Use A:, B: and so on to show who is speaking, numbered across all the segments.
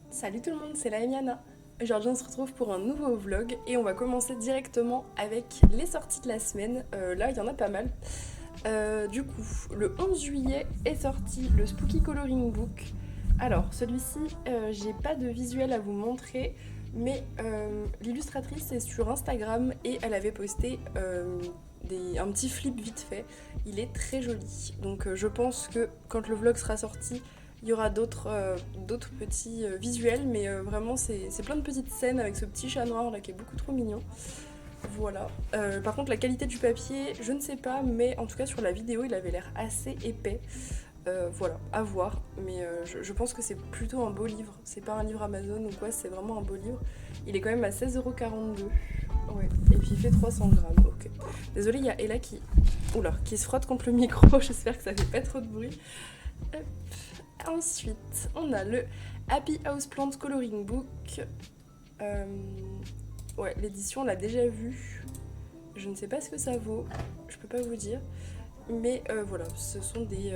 A: Salut tout le monde, c'est la Emiana. Aujourd'hui on se retrouve pour un nouveau vlog et on va commencer directement avec les sorties de la semaine. Là il y en a pas mal. Du coup, le 11 juillet est sorti le Spooky Coloring Book. Alors celui-ci, j'ai pas de visuel à vous montrer, mais l'illustratrice est sur Instagram et elle avait posté un petit flip vite fait. Il est très joli. Donc je pense que quand le vlog sera sorti, il y aura d'autres petits visuels, mais vraiment c'est plein de petites scènes avec ce petit chat noir là qui est beaucoup trop mignon. Voilà. Par contre la qualité du papier, je ne sais pas, mais en tout cas sur la vidéo il avait l'air assez épais. Voilà, à voir, mais je pense que c'est plutôt un beau livre. C'est pas un livre Amazon ou quoi, c'est vraiment un beau livre. Il est quand même à 16,42€. Ouais, et puis il fait 300 grammes, ok. Désolée, il y a Ella qui se frotte contre le micro, j'espère que ça fait pas trop de bruit. Hop. Ensuite, on a le Happy Houseplant Coloring Book. Ouais, l'édition, on l'a déjà vue. Je ne sais pas ce que ça vaut, je peux pas vous dire. Mais voilà, ce sont des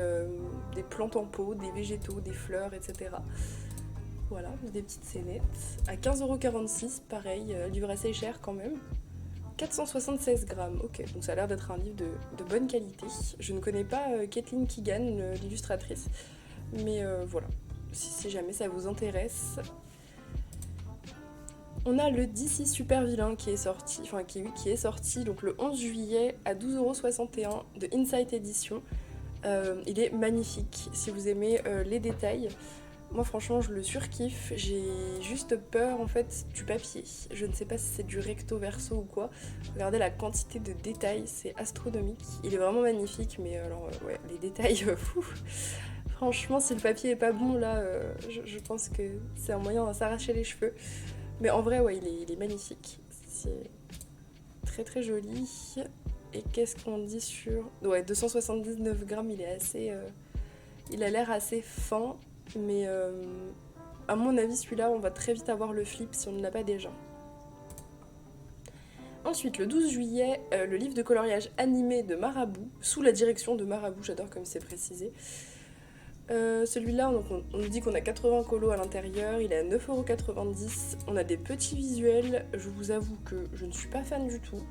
A: plantes en pot, des végétaux, des fleurs, etc. Voilà, des petites scénettes. À 15,46€, pareil, livre assez cher quand même. 476 grammes, ok, donc ça a l'air d'être un livre de bonne qualité. Je ne connais pas Kathleen Keegan, l'illustratrice, mais voilà, si jamais ça vous intéresse. On a le DC Super Vilain qui est sorti donc le 11 juillet à 12,61€ de Insight Edition. Il est magnifique si vous aimez les détails. Moi franchement je le surkiffe, j'ai juste peur en fait du papier. Je ne sais pas si c'est du recto verso ou quoi. Regardez la quantité de détails, c'est astronomique. Il est vraiment magnifique, mais alors ouais, les détails, fou. Franchement si le papier est pas bon là, je pense que c'est un moyen de s'arracher les cheveux. Mais en vrai ouais il est magnifique. C'est très très joli. Et qu'est-ce qu'on dit sur... Ouais, 279 grammes, il est assez... il a l'air assez fin. Mais à mon avis, celui-là, on va très vite avoir le flip si on ne l'a pas déjà. Ensuite, le 12 juillet, le livre de coloriage animé de Marabout, sous la direction de Marabout, j'adore comme c'est précisé. Celui-là, on nous dit qu'on a 80 colos à l'intérieur, il est à 9,90€. On a des petits visuels, je vous avoue que je ne suis pas fan du tout.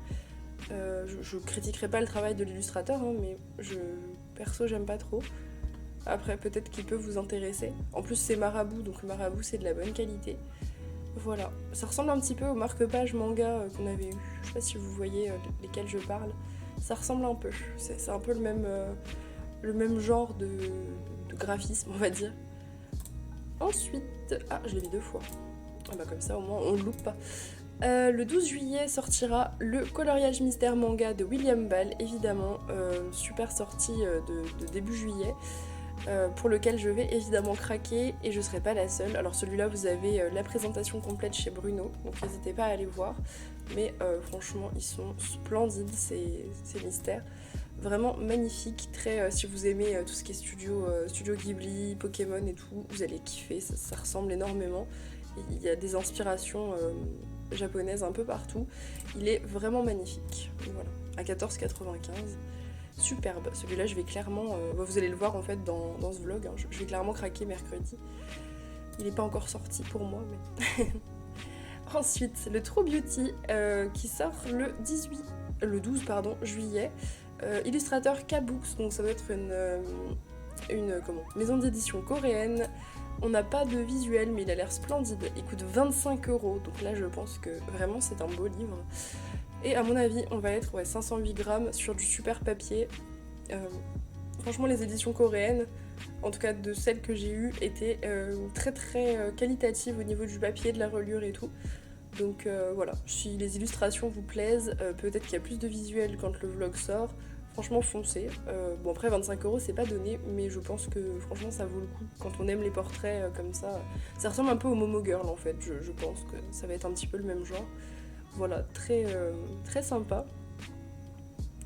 A: Je critiquerai pas le travail de l'illustrateur, hein, mais perso, j'aime pas trop. Après, peut-être qu'il peut vous intéresser. En plus, c'est Marabout, donc Marabout, c'est de la bonne qualité. Voilà. Ça ressemble un petit peu aux marque-pages manga qu'on avait eu. Je sais pas si vous voyez lesquels je parle. Ça ressemble un peu. C'est un peu le même genre de graphisme, on va dire. Ensuite... Ah, je l'ai mis 2 fois. Ah bah comme ça, au moins, on ne loupe pas. Le 12 juillet sortira le coloriage mystère manga de William Ball, évidemment. Super sortie de début juillet. Pour lequel je vais évidemment craquer et je serai pas la seule. Alors celui-là vous avez la présentation complète chez Bruno, donc n'hésitez pas à aller voir. Mais franchement ils sont splendides ces mystères. Vraiment magnifiques, très si vous aimez tout ce qui est studio Ghibli, Pokémon et tout, vous allez kiffer, ça ressemble énormément. Il y a des inspirations japonaises un peu partout. Il est vraiment magnifique. Voilà, à 14,95€. Superbe, celui-là je vais clairement, vous allez le voir en fait dans ce vlog, hein, je vais clairement craquer mercredi. Il n'est pas encore sorti pour moi, mais... Ensuite, le True Beauty qui sort le 12 juillet. Illustrateur K-Books, donc ça doit être une maison d'édition coréenne. On n'a pas de visuel, mais il a l'air splendide. Il coûte 25€, donc là je pense que vraiment c'est un beau livre. Et à mon avis, on va être 508 grammes sur du super papier. Franchement, les éditions coréennes, en tout cas de celles que j'ai eues, étaient très très qualitatives au niveau du papier, de la reliure et tout. Donc voilà, si les illustrations vous plaisent, peut-être qu'il y a plus de visuels quand le vlog sort. Franchement, foncez. Bon, après, 25€ c'est pas donné, mais je pense que franchement, ça vaut le coup. Quand on aime les portraits comme ça, ça ressemble un peu au Momo Girl en fait. Je pense que ça va être un petit peu le même genre. Voilà, très, très sympa.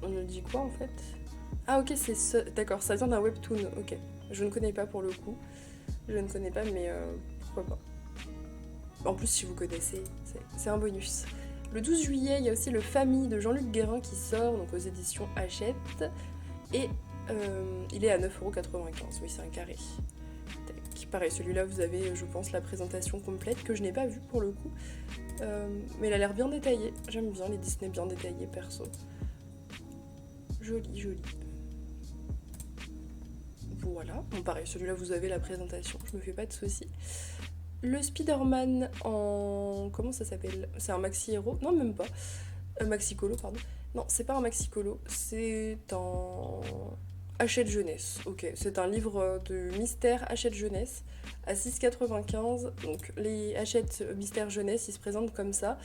A: On nous dit quoi en fait? Ah ok, d'accord, ça vient d'un webtoon, ok. Je ne connais pas pour le coup. Je ne connais pas, mais pourquoi pas. En plus, si vous connaissez, c'est un bonus. Le 12 juillet, il y a aussi le Famille de Jean-Luc Guérin qui sort, donc aux éditions Hachette. Et il est à 9,95€, oui c'est un carré. Tac. Pareil, celui-là, vous avez, je pense, la présentation complète, que je n'ai pas vue pour le coup. Mais il a l'air bien détaillé. J'aime bien les Disney bien détaillés, perso. Joli, joli. Voilà. Bon, pareil, celui-là, vous avez la présentation, je me fais pas de soucis. Le Spider-Man en... Comment ça s'appelle? C'est un maxi-héros? Non, même pas. Maxi-colo, pardon. Non, c'est pas un maxi-colo, c'est un... Hachette Jeunesse. Ok, c'est un livre de mystère Hachette Jeunesse à 6,95. Donc les Hachette Mystère Jeunesse, ils se présentent comme ça.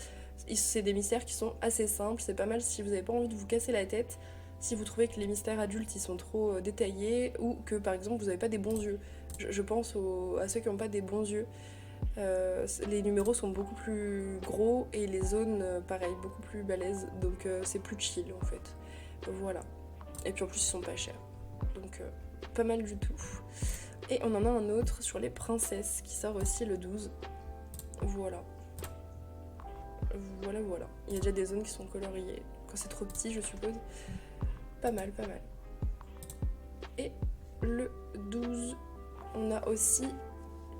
A: C'est des mystères qui sont assez simples, c'est pas mal si vous n'avez pas envie de vous casser la tête. Si vous trouvez que les mystères adultes ils sont trop détaillés ou que par exemple vous n'avez pas des bons yeux. Je pense à ceux qui n'ont pas des bons yeux. Les numéros sont beaucoup plus gros et les zones, pareil, beaucoup plus balèzes. Donc c'est plus chill en fait. Voilà. Et puis en plus ils sont pas chers. Donc pas mal du tout. Et on en a un autre sur les princesses qui sort aussi le 12. Voilà. Voilà, voilà. Il y a déjà des zones qui sont coloriées. Quand c'est trop petit, je suppose. Pas mal, pas mal. Et le 12, on a aussi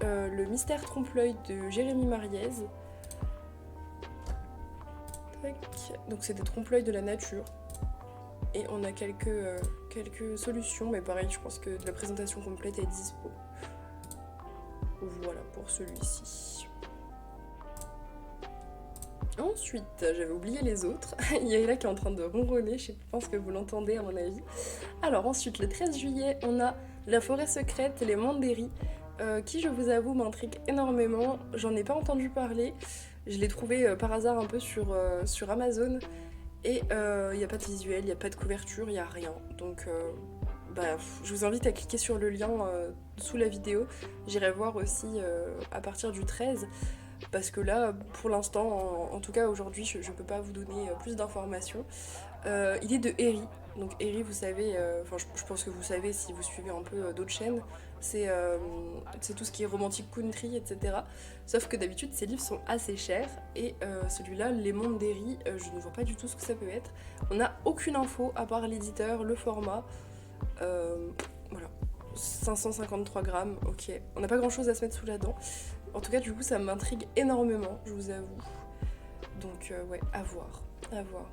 A: le mystère trompe-l'œil de Jérémy Mariez. Tac. Donc c'est des trompe-l'œil de la nature. Et on a quelques solutions, mais pareil, je pense que la présentation complète est dispo. Voilà pour celui-ci. Ensuite, j'avais oublié les autres. Il y a Ella qui est en train de ronronner, je pense que vous l'entendez à mon avis. Alors ensuite, le 13 juillet, on a La forêt secrète, les Manderies, qui je vous avoue m'intrigue énormément. J'en ai pas entendu parler, je l'ai trouvé par hasard un peu sur Amazon. Et il n'y a pas de visuel, il n'y a pas de couverture, il n'y a rien. Donc je vous invite à cliquer sur le lien sous la vidéo. J'irai voir aussi à partir du 13. Parce que là, pour l'instant, en tout cas aujourd'hui, je ne peux pas vous donner plus d'informations. Il est de Eri. Donc Eri, vous savez, je pense que vous savez si vous suivez un peu d'autres chaînes, c'est tout ce qui est romantique country, etc. Sauf que d'habitude, ces livres sont assez chers. Et celui-là, Les Mondes d'Eri, je ne vois pas du tout ce que ça peut être. On n'a aucune info à part l'éditeur, le format. Voilà. 553 grammes, ok. On n'a pas grand-chose à se mettre sous la dent. En tout cas, du coup, ça m'intrigue énormément, je vous avoue. Donc, ouais, à voir, à voir.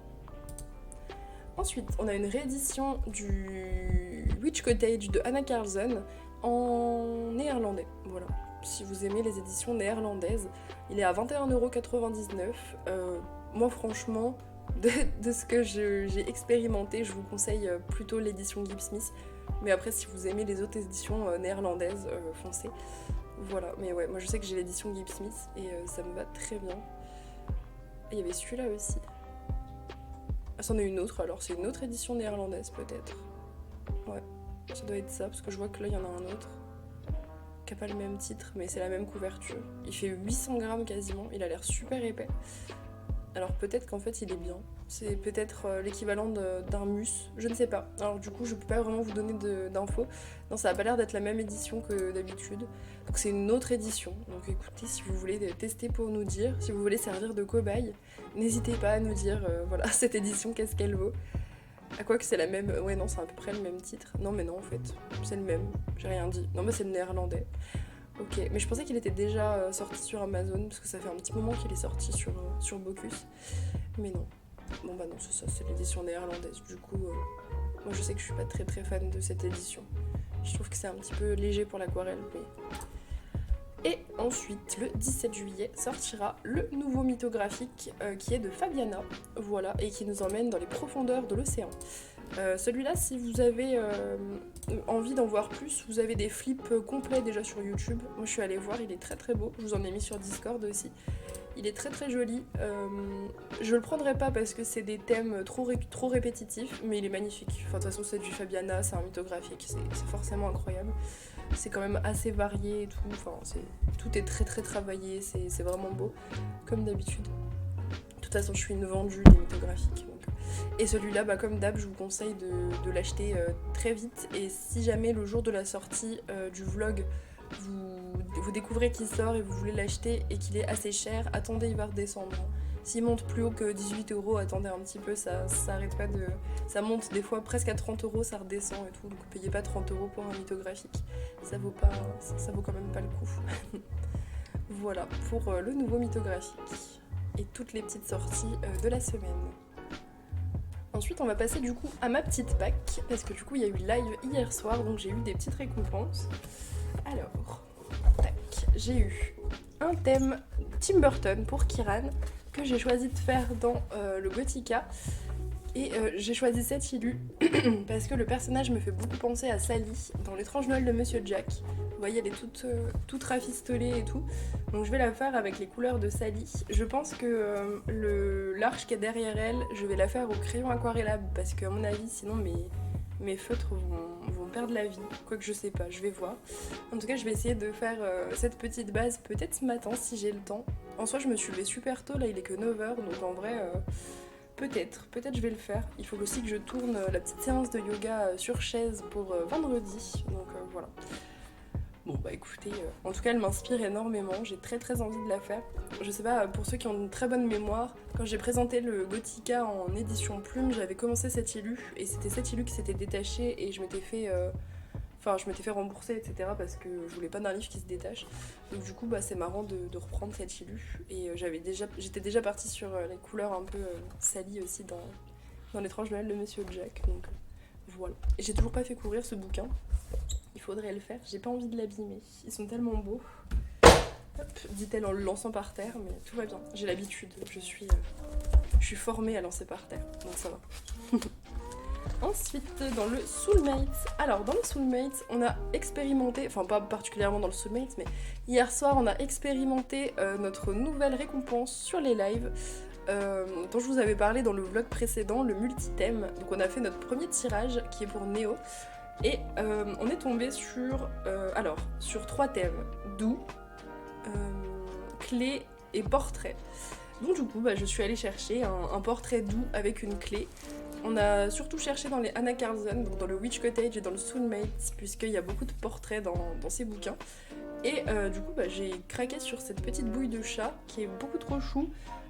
A: Ensuite, on a une réédition du Witch Cottage de Anna Carlson en néerlandais. Voilà. Si vous aimez les éditions néerlandaises, il est à 21,99 €. Moi, franchement, de ce que j'ai expérimenté, je vous conseille plutôt l'édition Gibbs-Smith. Mais après, si vous aimez les autres éditions néerlandaises, foncez. Voilà, mais ouais, moi je sais que j'ai l'édition Gibbs-Smith et ça me va très bien. Et il y avait celui-là aussi. Ah, c'en est une autre alors, c'est une autre édition néerlandaise peut-être. Ouais, ça doit être ça, parce que je vois que là il y en a un autre qui a pas le même titre, mais c'est la même couverture. Il fait 800 grammes quasiment, il a l'air super épais. Alors peut-être qu'en fait il est bien. C'est peut-être l'équivalent d'un mus, je ne sais pas. Alors du coup je peux pas vraiment vous donner d'infos. Non, ça a pas l'air d'être la même édition que d'habitude. Donc c'est une autre édition. Donc écoutez, si vous voulez tester pour nous dire, si vous voulez servir de cobaye, n'hésitez pas à nous dire, voilà, cette édition, qu'est-ce qu'elle vaut. À quoi que c'est la même... Ouais non, c'est à peu près le même titre. Non mais non en fait, c'est le même. J'ai rien dit. Non mais c'est le néerlandais. Ok, mais je pensais qu'il était déjà sorti sur Amazon, parce que ça fait un petit moment qu'il est sorti sur Bocus. Mais non. Bon bah non, c'est ça, c'est l'édition néerlandaise. Du coup, moi je sais que je suis pas très très fan de cette édition. Je trouve que c'est un petit peu léger pour l'aquarelle, mais... Et ensuite, le 17 juillet, sortira le nouveau mythographique qui est de Fabiana, voilà, et qui nous emmène dans les profondeurs de l'océan. Celui-là, si vous avez envie d'en voir plus, vous avez des flips complets déjà sur YouTube. Moi je suis allée voir, il est très très beau. Je vous en ai mis sur Discord aussi. Il est très très joli. Je le prendrai pas parce que c'est des thèmes trop répétitifs, mais il est magnifique. Enfin, de toute façon, c'est du Fabiana, c'est un mythographique, c'est forcément incroyable. C'est quand même assez varié et tout. Enfin, tout est très très travaillé, c'est vraiment beau, comme d'habitude. De toute façon, je suis une vendue des mythographiques. Donc. Et celui-là, bah, comme d'hab, je vous conseille de l'acheter très vite. Et si jamais le jour de la sortie du vlog, vous découvrez qu'il sort et vous voulez l'acheter et qu'il est assez cher, attendez, il va redescendre. S'il monte plus haut que 18 €, attendez un petit peu, ça arrête pas de... Ça monte des fois presque à 30 €, ça redescend et tout, donc payez pas 30 € pour un mythographique, ça vaut quand même pas le coup. Voilà pour le nouveau mythographique et toutes les petites sorties de la semaine. Ensuite on va passer du coup à ma petite pack, parce que du coup il y a eu live hier soir, donc j'ai eu des petites récompenses. Alors, tac, j'ai eu un thème Tim Burton pour Kiran, que j'ai choisi de faire dans le Gothica. Et j'ai choisi cette Ilu parce que le personnage me fait beaucoup penser à Sally dans l'étrange Noël de Monsieur Jack. Vous voyez, elle est toute rafistolée et tout. Donc je vais la faire avec les couleurs de Sally. Je pense que l'arche qui est derrière elle, je vais la faire au crayon aquarellable parce qu'à mon avis, sinon mes feutres vont perdre la vie. Quoique je sais pas, je vais voir. En tout cas, je vais essayer de faire cette petite base peut-être ce matin si j'ai le temps. En soi, je me suis levée super tôt, là il est que 9h, donc en vrai... Peut-être je vais le faire. Il faut aussi que je tourne la petite séance de yoga sur chaise pour vendredi. Donc voilà. Bon bah écoutez, en tout cas elle m'inspire énormément. J'ai très envie de la faire. Je sais pas, pour ceux qui ont une très bonne mémoire, quand j'ai présenté le Gothica en édition plume, j'avais commencé cette Ilu. Et c'était cette Ilu qui s'était détachée et je m'étais fait rembourser, etc. parce que je voulais pas d'un livre qui se détache. Donc du coup, bah, c'est marrant de reprendre cette Ilu. Et j'étais déjà partie sur les couleurs un peu Sally aussi dans l'étrange Noël de Monsieur Jack. Donc voilà. Et j'ai toujours pas fait courir ce bouquin. Il faudrait le faire. J'ai pas envie de l'abîmer. Ils sont tellement beaux. Hop, dit-elle en le lançant par terre, mais tout va bien. J'ai l'habitude. Je suis formée à lancer par terre. Donc ça va. Ensuite, dans le Soulmate. Alors, dans le Soulmate, on a expérimenté, enfin pas particulièrement dans le Soulmate, mais hier soir, on a expérimenté notre nouvelle récompense sur les lives, dont je vous avais parlé dans le vlog précédent, le multi-thème. Donc on a fait notre premier tirage, qui est pour Néo, et on est tombé sur 3 thèmes, doux, clé et portrait. Donc du coup, bah, je suis allée chercher un portrait doux avec une clé. On a surtout cherché dans les Anna Carlson, donc dans le Witch Cottage et dans le Soulmate, puisqu'il y a beaucoup de portraits dans ces bouquins. Et du coup, bah, j'ai craqué sur cette petite bouille de chat qui est beaucoup trop chou,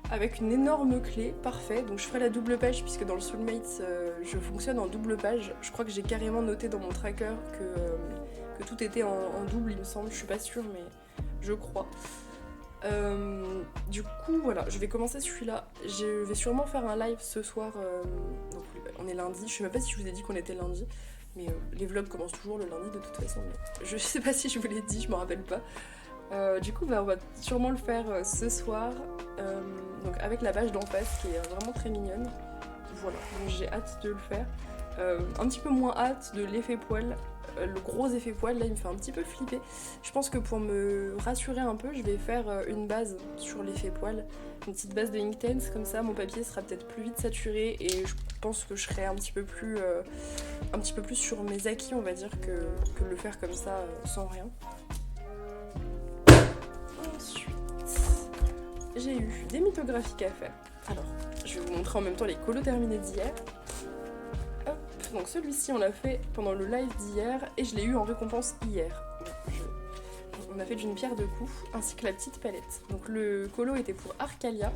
A: avec une énorme clé, parfait. Donc je ferai la double page, puisque dans le Soulmate, je fonctionne en double page. Je crois que j'ai carrément noté dans mon tracker que tout était en double, il me semble. Je suis pas sûre, mais je crois. Du coup voilà, je vais commencer celui-là. Je vais sûrement faire un live ce soir, donc on est lundi, je sais même pas si je vous ai dit qu'on était lundi, mais les vlogs commencent toujours le lundi de toute façon, mais je sais pas si je vous l'ai dit, je m'en rappelle pas. Du coup bah, on va sûrement le faire ce soir, donc avec la page d'en face qui est vraiment très mignonne. Voilà, donc j'ai hâte de le faire. Un petit peu moins hâte de l'effet poil. Le gros effet poil là il me fait un petit peu flipper. Je pense que pour me rassurer un peu je vais faire une base sur l'effet poil, une petite base de Inktense, comme ça mon papier sera peut-être plus vite saturé et je pense que je serai un petit peu plus sur mes acquis, on va dire, que le faire comme ça sans rien. Ensuite j'ai eu des mythographiques à faire. Alors je vais vous montrer en même temps les colos terminés d'hier. Donc celui-ci on l'a fait pendant le live d'hier et je l'ai eu en récompense hier. On a fait d'une pierre deux coups, ainsi que la petite palette. Donc le colo était pour Arcalia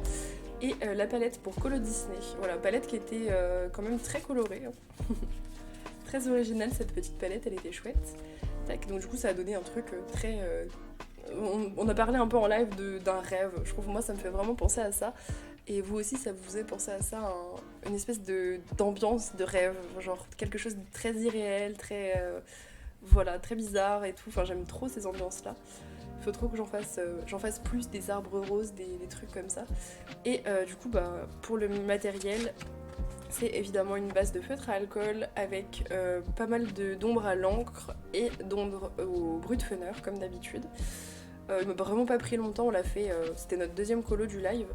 A: et la palette pour Colo Disney. Voilà, palette qui était quand même très colorée. Hein. Très originale cette petite palette, elle était chouette. Tac, donc du coup ça a donné un truc très... On a parlé un peu en live d'un rêve. Je trouve moi ça me fait vraiment penser à ça. Et vous aussi, ça vous faisait penser à ça, une espèce d'ambiance de rêve, genre quelque chose de très irréel, très bizarre et tout. Enfin, j'aime trop ces ambiances-là. Il faut trop que j'en fasse plus, des arbres roses, des trucs comme ça. Et du coup, bah, pour le matériel, c'est évidemment une base de feutre à alcool avec pas mal d'ombre à l'encre et d'ombre au brut-fener, comme d'habitude. Il m'a vraiment pas pris longtemps, on l'a fait, c'était notre deuxième colo du live.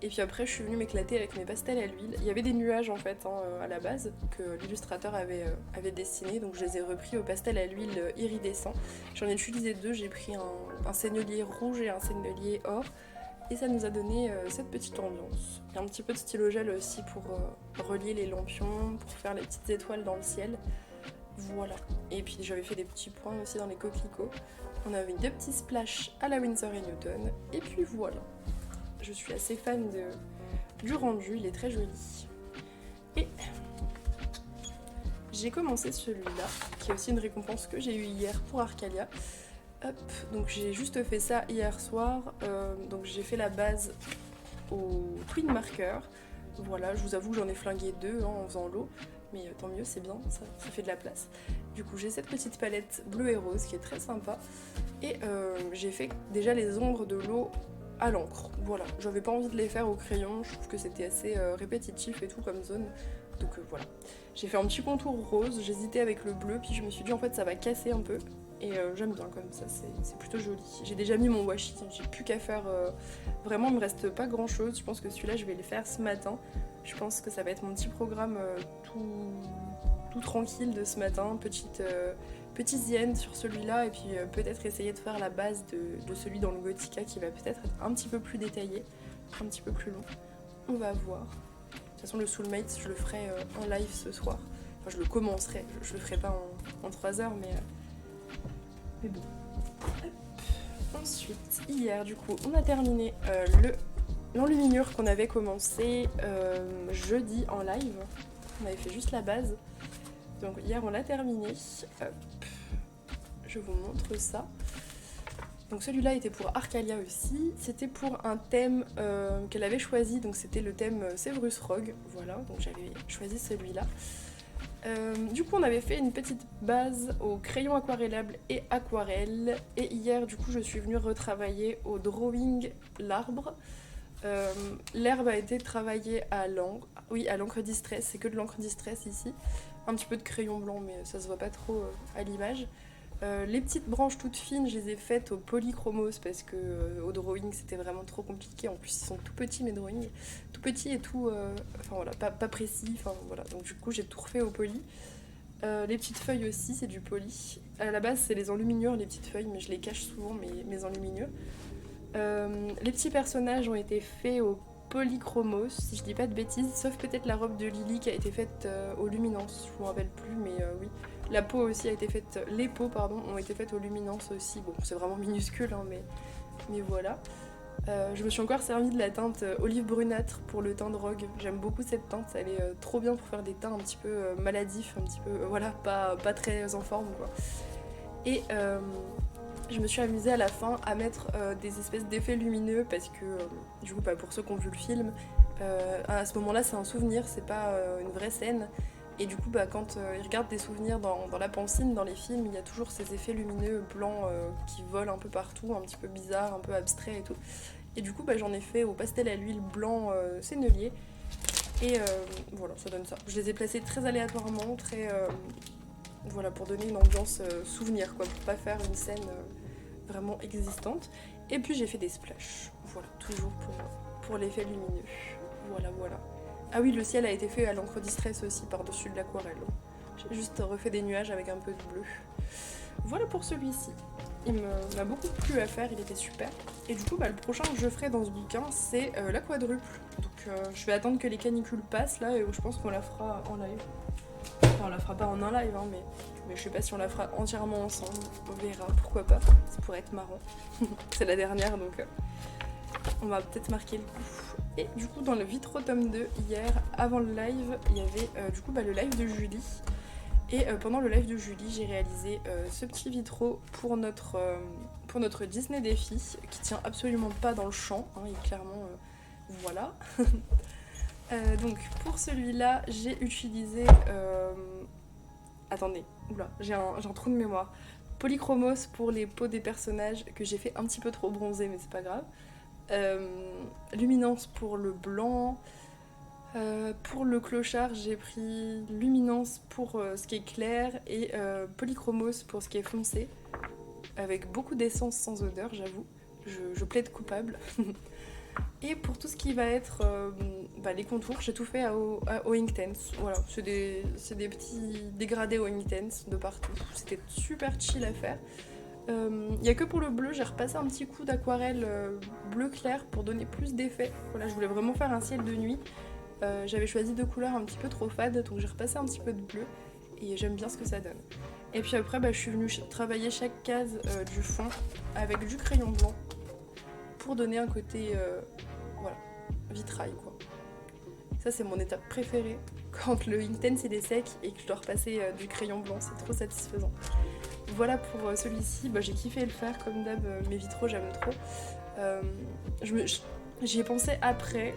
A: Et puis après je suis venue m'éclater avec mes pastels à l'huile. Il y avait des nuages en fait à la base que l'illustrateur avait dessiné, donc je les ai repris au pastel à l'huile iridescent. J'en ai utilisé 2, j'ai pris un sennelier rouge et un sennelier or. Et ça nous a donné cette petite ambiance. Il y a un petit peu de stylo gel aussi pour relier les lampions, pour faire les petites étoiles dans le ciel. Voilà. Et puis j'avais fait des petits points aussi dans les coquelicots. On avait 2 petits splashs à la Winsor & Newton. Et puis voilà. Je suis assez fan du rendu, il est très joli. Et j'ai commencé celui-là, qui est aussi une récompense que j'ai eue hier pour Arcalia. Hop, donc j'ai juste fait ça hier soir, donc j'ai fait la base au Twin Marker. Voilà, je vous avoue que j'en ai flingué 2 en faisant l'eau, mais tant mieux, c'est bien, ça fait de la place. Du coup j'ai cette petite palette bleu et rose qui est très sympa, et j'ai fait déjà les ombres de l'eau à l'encre. Voilà, j'avais pas envie de les faire au crayon, je trouve que c'était assez répétitif et tout comme zone, donc voilà. J'ai fait un petit contour rose, j'hésitais avec le bleu, puis je me suis dit en fait ça va casser un peu, et j'aime bien comme ça, c'est plutôt joli. J'ai déjà mis mon washi, j'ai plus qu'à faire, vraiment il me reste pas grand chose, je pense que celui-là je vais le faire ce matin. Je pense que ça va être mon petit programme tout tranquille de ce matin, petit zen sur celui-là, et puis peut-être essayer de faire la base de celui dans le Gothica qui va peut-être être un petit peu plus détaillé, un petit peu plus long. On va voir. De toute façon le Soulmate je le ferai en live ce soir. Enfin je le commencerai, je le ferai pas en 3 heures mais bon. Ensuite, hier du coup on a terminé l'enluminure qu'on avait commencé jeudi en live. On avait fait juste la base. Donc hier on l'a terminé. Hop. Je vous montre ça. Donc celui-là était pour Arcalia aussi. C'était pour un thème qu'elle avait choisi. Donc c'était le thème Severus Rogue. Voilà, donc j'avais choisi celui-là. Du coup on avait fait une petite base au crayon aquarellable et aquarelle. Et hier du coup je suis venue retravailler au drawing l'arbre. L'herbe a été travaillée à l'encre. Oui, à l'encre distress, c'est que de l'encre distress ici. Un petit peu de crayon blanc, mais ça se voit pas trop à l'image. Les petites branches toutes fines, je les ai faites au polychromos parce que au drawing c'était vraiment trop compliqué. En plus, ils sont tout petits mes drawings, tout petits et tout, enfin voilà, pas précis. Enfin voilà, donc du coup j'ai tout refait au poly. Les petites feuilles aussi, c'est du poly. À la base, c'est les enluminures, les petites feuilles, mais je les cache souvent mes enluminures. Les petits personnages ont été faits au polychromos, si je dis pas de bêtises, sauf peut-être la robe de Lily qui a été faite au luminance, je me rappelle plus, mais oui. La peau aussi a été faite, les peaux pardon, ont été faites au luminance aussi. Bon, c'est vraiment minuscule, hein, mais voilà. Je me suis encore servi de la teinte olive brunâtre pour le teint de Rogue. J'aime beaucoup cette teinte, elle est trop bien pour faire des teints un petit peu maladifs, un petit peu, voilà, pas très en forme quoi. Et je me suis amusée à la fin à mettre des espèces d'effets lumineux parce que, du coup, pour ceux qui ont vu le film, à ce moment-là, c'est un souvenir, c'est pas une vraie scène. Et du coup, quand ils regardent des souvenirs dans la pancine, dans les films, il y a toujours ces effets lumineux blancs qui volent un peu partout, un petit peu bizarres, un peu abstraits et tout. Et du coup, j'en ai fait au pastel à l'huile blanc sennelier. Et voilà, ça donne ça. Je les ai placés très aléatoirement, voilà, pour donner une ambiance souvenir, quoi, pour pas faire une scène vraiment existante. Et puis j'ai fait des splashs, voilà, toujours pour l'effet lumineux. Voilà. Ah oui, le ciel a été fait à l'encre distress aussi par-dessus de l'aquarelle. J'ai juste refait des nuages avec un peu de bleu. Voilà pour celui-ci. Il m'a beaucoup plu à faire, il était super. Et du coup, le prochain que je ferai dans ce bouquin, c'est la quadruple. Donc je vais attendre que les canicules passent là, et je pense qu'on la fera en live. Enfin, on la fera pas en un live, hein, mais je sais pas si on la fera entièrement ensemble. On verra, pourquoi pas. Ça pourrait être marrant. C'est la dernière, donc on va peut-être marquer le coup. Et du coup, dans le Vitro tome 2, hier, avant le live, il y avait du coup le live de Julie. Et pendant le live de Julie, j'ai réalisé ce petit vitro pour notre Disney défi, qui tient absolument pas dans le champ, hein, il est clairement... voilà. Donc pour celui-là, j'ai utilisé... Attendez, oula, j'ai un trou de mémoire. Polychromos pour les peaux des personnages, que j'ai fait un petit peu trop bronzer, mais c'est pas grave. Luminance pour le blanc. Pour le clochard, j'ai pris luminance pour ce qui est clair et polychromos pour ce qui est foncé. Avec beaucoup d'essence sans odeur, j'avoue. Je plaide coupable. Et pour tout ce qui va être les contours, j'ai tout fait au Inktense. Voilà, c'est des petits dégradés au Inktense de partout. C'était super chill à faire. Il n'y a que pour le bleu, j'ai repassé un petit coup d'aquarelle bleu clair pour donner plus d'effet. Voilà, je voulais vraiment faire un ciel de nuit. J'avais choisi 2 couleurs un petit peu trop fades, donc j'ai repassé un petit peu de bleu et j'aime bien ce que ça donne. Et puis après, je suis venue travailler chaque case du fond avec du crayon blanc pour donner un côté vitrail quoi. Ça c'est mon étape préférée, quand le Inktense il est sec et que je dois repasser du crayon blanc, c'est trop satisfaisant. Voilà pour celui-ci, j'ai kiffé le faire comme d'hab, mes vitraux j'aime trop. J'y ai pensé après,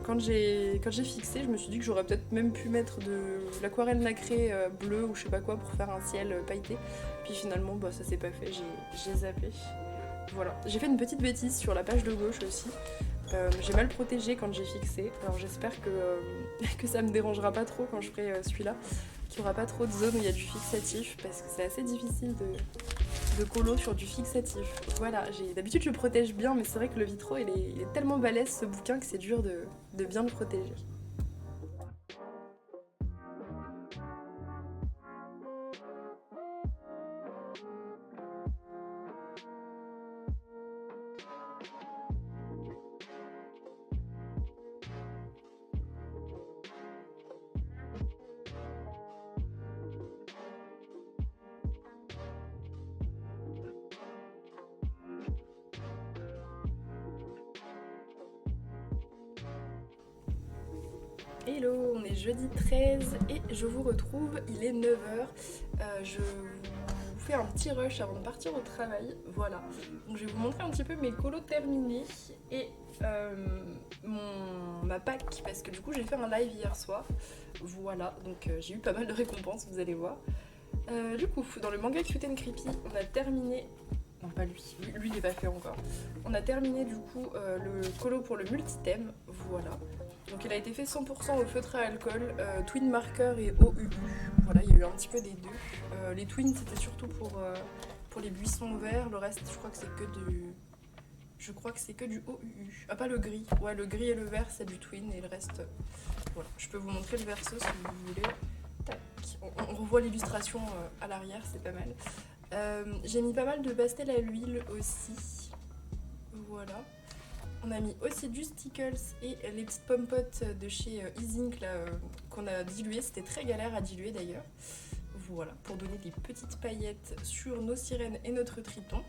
A: quand j'ai fixé, je me suis dit que j'aurais peut-être même pu mettre de l'aquarelle nacrée bleue ou je sais pas quoi pour faire un ciel pailleté. Puis finalement ça s'est pas fait, j'ai zappé. Voilà, j'ai fait une petite bêtise sur la page de gauche aussi. J'ai mal protégé quand j'ai fixé, alors j'espère que ça me dérangera pas trop quand je ferai celui-là, qu'il n'y aura pas trop de zones où il y a du fixatif, parce que c'est assez difficile de colo sur du fixatif. Voilà, d'habitude je le protège bien, mais c'est vrai que le vitro il est tellement balèze ce bouquin que c'est dur de bien le protéger. Hello, on est jeudi 13 et je vous retrouve, il est 9h. Je vous fais un petit rush avant de partir au travail, voilà. Donc je vais vous montrer un petit peu mes colos terminés et ma pack, parce que du coup j'ai fait un live hier soir, voilà, donc j'ai eu pas mal de récompenses, vous allez voir. Du coup, dans le manga Cute and Creepy, on a terminé... Non, pas lui il n'est pas fait encore. On a terminé du coup le colo pour le multithème, voilà. Donc il a été fait 100% au feutre à alcool, twin marker et OUU. Voilà, il y a eu un petit peu des deux. Les twins c'était surtout pour les buissons verts, le reste je crois que c'est que du OUU. Ah pas le gris, ouais le gris et le vert c'est du twin et le reste... Voilà, je peux vous montrer le verso si vous voulez. Tac. On revoit l'illustration à l'arrière, c'est pas mal. J'ai mis pas mal de pastel à l'huile aussi. Voilà. On a mis aussi du Stickles et les petites pommes-potes de chez Easink qu'on a dilué. C'était très galère à diluer d'ailleurs. Voilà, pour donner des petites paillettes sur nos sirènes et notre triton.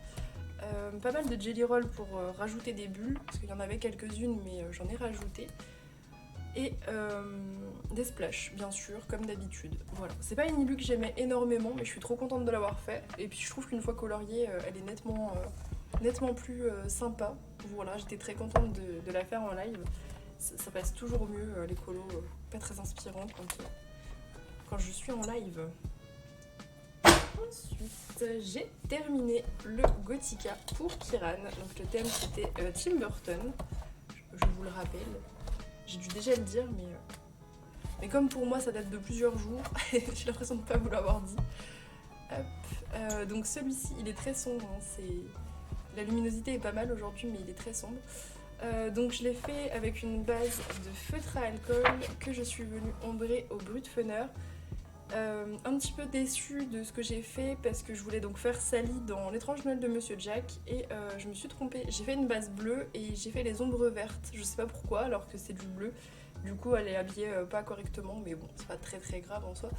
A: Pas mal de jelly roll pour rajouter des bulles, parce qu'il y en avait quelques-unes, mais j'en ai rajouté. Et des splashs, bien sûr, comme d'habitude. Voilà, c'est pas une illu que j'aimais énormément, mais je suis trop contente de l'avoir fait. Et puis je trouve qu'une fois coloriée, elle est nettement plus sympa. Voilà, j'étais très contente de la faire en live. Ça passe toujours mieux, les colos, pas très inspirantes quand je suis en live. Ensuite, j'ai terminé le Gothica pour Kiran. Donc le thème c'était Tim Burton, je vous le rappelle. J'ai dû déjà le dire, mais comme pour moi ça date de plusieurs jours, j'ai l'impression de ne pas vous l'avoir dit. Hop. Donc celui-ci, il est très sombre, hein, la luminosité est pas mal aujourd'hui, mais il est très sombre. Donc je l'ai fait avec une base de feutre à alcool que je suis venue ombrer au Brutfener. Un petit peu déçue de ce que j'ai fait parce que je voulais donc faire Sally dans l'étrange Noël de Monsieur Jack et je me suis trompée. J'ai fait une base bleue et j'ai fait les ombres vertes. Je sais pas pourquoi alors que c'est du bleu. Du coup elle est habillée pas correctement, mais bon c'est pas très très grave en soi.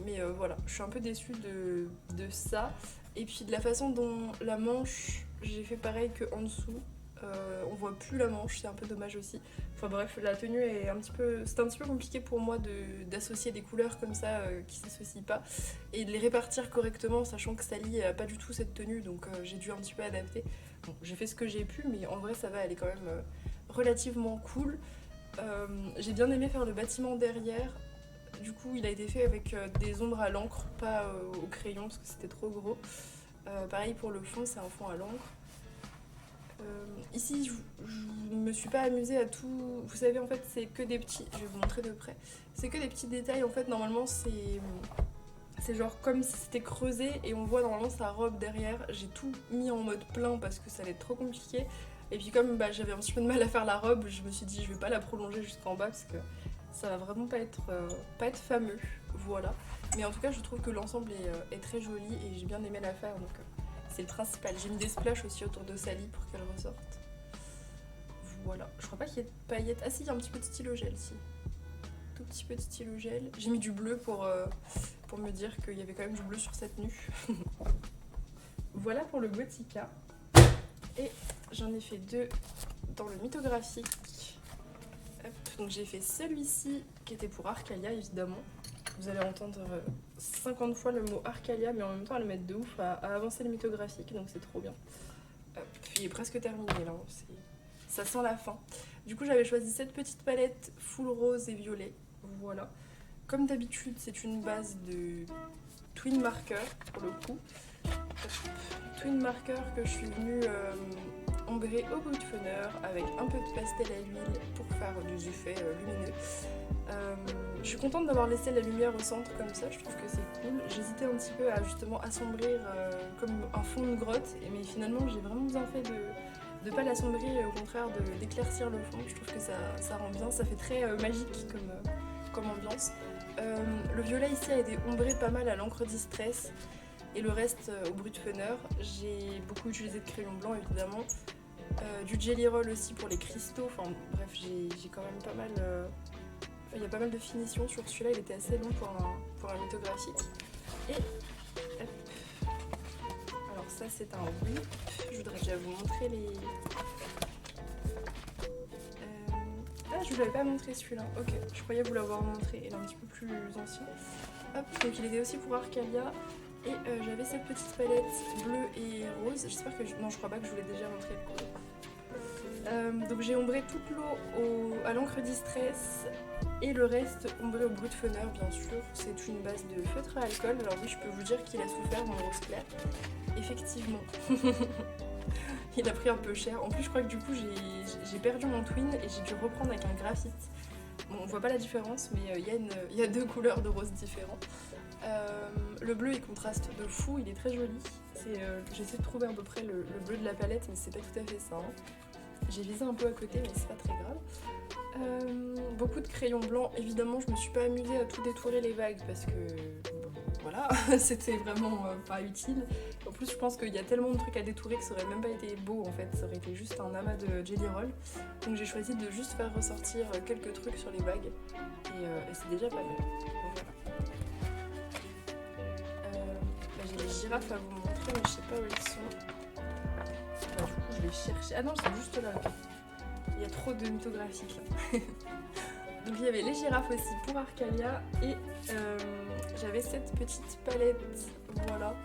A: Mais voilà, je suis un peu déçue de ça. Et puis de la façon dont la manche, j'ai fait pareil que en dessous. On voit plus la manche, c'est un peu dommage aussi. Enfin bref, la tenue est c'était un petit peu compliqué pour moi d'associer des couleurs comme ça qui s'associent pas et de les répartir correctement, sachant que Sally a pas du tout cette tenue, donc j'ai dû un petit peu adapter. Bon, j'ai fait ce que j'ai pu, mais en vrai ça va, elle est quand même relativement cool. J'ai bien aimé faire le bâtiment derrière. Du coup, il a été fait avec des ombres à l'encre, pas au crayon parce que c'était trop gros. Pareil pour le fond, c'est un fond à l'encre. Ici, je me suis pas amusée à tout. Vous savez, en fait, c'est que des petits. Je vais vous montrer de près. C'est que des petits détails. En fait, normalement, c'est genre comme si c'était creusé et on voit normalement sa robe derrière. J'ai tout mis en mode plein parce que ça allait être trop compliqué. Et puis, comme j'avais un petit peu de mal à faire la robe, je me suis dit, je vais pas la prolonger jusqu'en bas parce que ça va vraiment pas être fameux. Voilà. Mais en tout cas, je trouve que l'ensemble est très joli et j'ai bien aimé la faire. Donc, c'est le principal. J'ai mis des splashes aussi autour de Sally pour qu'elle ressorte. Voilà. Je crois pas qu'il y ait de paillettes. Ah si, il y a un petit peu de stylo gel ici. Tout petit peu de stylo gel. J'ai mis du bleu pour me dire qu'il y avait quand même du bleu sur cette tenue. Voilà pour le Gothica. Et j'en ai fait deux dans le mythographique. Hop. Donc j'ai fait celui-ci qui était pour Arcalia évidemment. Vous allez entendre 50 fois le mot Arcalia, mais en même temps elle m'aide de ouf à avancer le mythographique, donc c'est trop bien. Hop. Il est presque terminé là, ça sent la fin. Du coup j'avais choisi cette petite palette full rose et violet, voilà. Comme d'habitude c'est une base de twin marker pour le coup. Twin marker que je suis venue ombrer au Brutpheneur avec un peu de pastel à l'huile pour faire des effets lumineux. Je suis contente d'avoir laissé la lumière au centre comme ça, je trouve que c'est cool. J'hésitais un petit peu à justement assombrir comme un fond de grotte, mais finalement j'ai vraiment bien fait de pas l'assombrir et au contraire d'éclaircir le fond. Je trouve que ça rend bien, ça fait très magique comme ambiance. Le violet ici a été ombré pas mal à l'encre Distress et le reste au Brutpheneur. J'ai beaucoup utilisé de crayon blanc évidemment, du Jelly Roll aussi pour les cristaux, enfin bref j'ai quand même pas mal... il y a pas mal de finitions sur celui-là, il était assez long pour un mythographique. Et hop. Alors ça c'est un whip, je voudrais déjà vous montrer les... Ah je vous l'avais pas montré celui-là, ok, je croyais vous l'avoir montré, il est un petit peu plus ancien. Hop, donc il était aussi pour Arcalia. Et j'avais cette petite palette bleue et rose, j'espère que... Non je crois pas que je vous l'ai déjà montré le coup. Donc j'ai ombré toute l'eau à l'encre Distress et le reste ombré au Brutpheneur bien sûr. C'est une base de feutre à alcool, alors oui je peux vous dire qu'il a souffert mon rose clair. Effectivement. Il a pris un peu cher. En plus je crois que du coup j'ai perdu mon twin et j'ai dû reprendre avec un graphite. Bon on voit pas la différence mais il y a deux couleurs de rose différents. Le bleu il contraste de fou, il est très joli. J'essaie de trouver à peu près le bleu de la palette mais c'est pas tout à fait ça. Hein. J'ai visé un peu à côté mais c'est pas très grave. Beaucoup de crayons blancs, évidemment je me suis pas amusée à tout détourer les vagues parce que voilà, c'était vraiment pas utile. En plus je pense qu'il y a tellement de trucs à détourer que ça aurait même pas été beau en fait, ça aurait été juste un amas de Jelly Roll. Donc j'ai choisi de juste faire ressortir quelques trucs sur les vagues et c'est déjà pas mal. Donc, voilà. J'ai les girafes à vous montrer mais je sais pas où elles sont. Du coup je vais chercher. Ah non, c'est juste là. Il y a trop de mythographiques là. Donc il y avait les girafes aussi pour Arcalia et j'avais cette petite palette, voilà.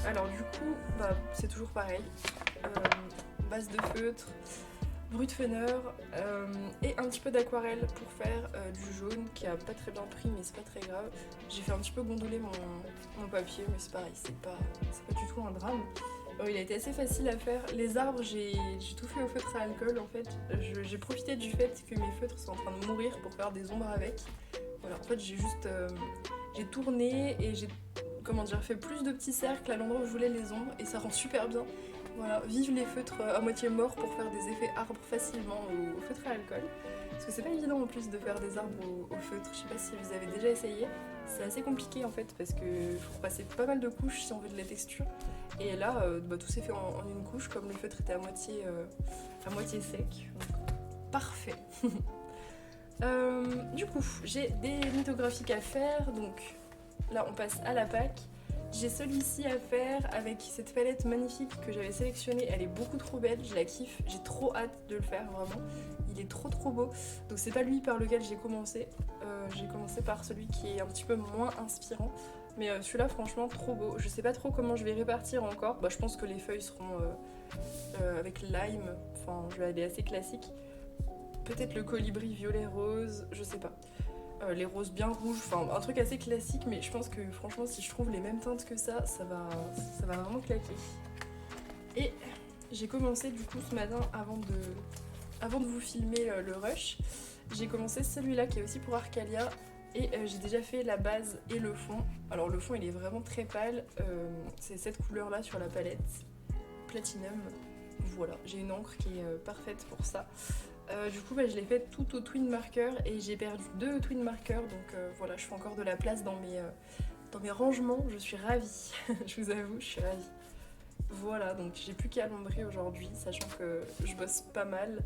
A: Alors du coup, c'est toujours pareil. Base de feutre, Brutpheneur et un petit peu d'aquarelle pour faire du jaune qui a pas très bien pris mais c'est pas très grave. J'ai fait un petit peu gondoler mon papier mais c'est pareil, c'est pas du tout un drame. Il a été assez facile à faire. Les arbres, j'ai tout fait au feutre à alcool en fait. J'ai profité du fait que mes feutres sont en train de mourir pour faire des ombres avec. Voilà, en fait j'ai juste j'ai tourné et j'ai fait plus de petits cercles à l'endroit où je voulais les ombres et ça rend super bien. Voilà, vive les feutres à moitié morts pour faire des effets arbres facilement au feutre à alcool. Parce que c'est pas évident en plus de faire des arbres au feutre, je sais pas si vous avez déjà essayé. C'est assez compliqué en fait parce qu'il faut passer pas mal de couches si on veut de la texture. Et là, tout s'est fait en une couche comme le feutre était à moitié sec. Donc, parfait. Du coup, j'ai des mythographiques à faire. Donc là, on passe à la Pâque. J'ai celui-ci à faire avec cette palette magnifique que j'avais sélectionnée. Elle est beaucoup trop belle, je la kiffe. J'ai trop hâte de le faire, vraiment. Il est trop beau. Donc c'est pas lui par lequel j'ai commencé. J'ai commencé par celui qui est un petit peu moins inspirant. Mais celui-là, franchement, trop beau. Je sais pas trop comment je vais répartir encore. Je pense que les feuilles seront avec lime. Enfin, je vais aller assez classique. Peut-être le colibri violet-rose, je sais pas. Les roses bien rouges, enfin un truc assez classique, mais je pense que franchement, si je trouve les mêmes teintes que ça va vraiment claquer. Et j'ai commencé du coup ce matin, avant de vous filmer le rush, j'ai commencé celui-là qui est aussi pour Arcalia. Et j'ai déjà fait la base et le fond. Alors le fond il est vraiment très pâle, c'est cette couleur là sur la palette, Platinum. Voilà, j'ai une encre qui est parfaite pour ça. Du coup je l'ai fait tout au twin marker et j'ai perdu 2 twin markers. Donc voilà, je fais encore de la place dans mes rangements, je suis ravie. Je vous avoue, je suis ravie. Voilà, donc j'ai plus qu'à l'ombrer aujourd'hui, sachant que je bosse pas mal.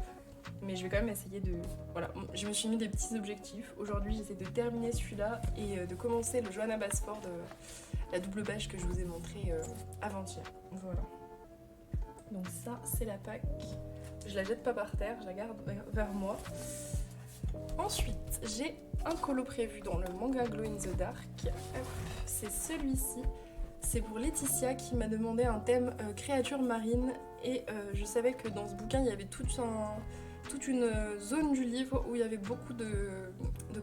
A: Mais je vais quand même essayer de... Voilà, je me suis mis des petits objectifs. Aujourd'hui, j'essaie de terminer celui-là et de commencer le Johanna Basford, la double bâche que je vous ai montré avant-hier. Voilà. Donc ça, c'est la Pâque. je la jette pas par terre, je la garde vers moi. Ensuite, j'ai un colo prévu dans le manga Glow in the Dark. C'est celui-ci. C'est pour Laetitia qui m'a demandé un thème créature marine. Et je savais que dans ce bouquin, il y avait toute une zone du livre où il y avait beaucoup de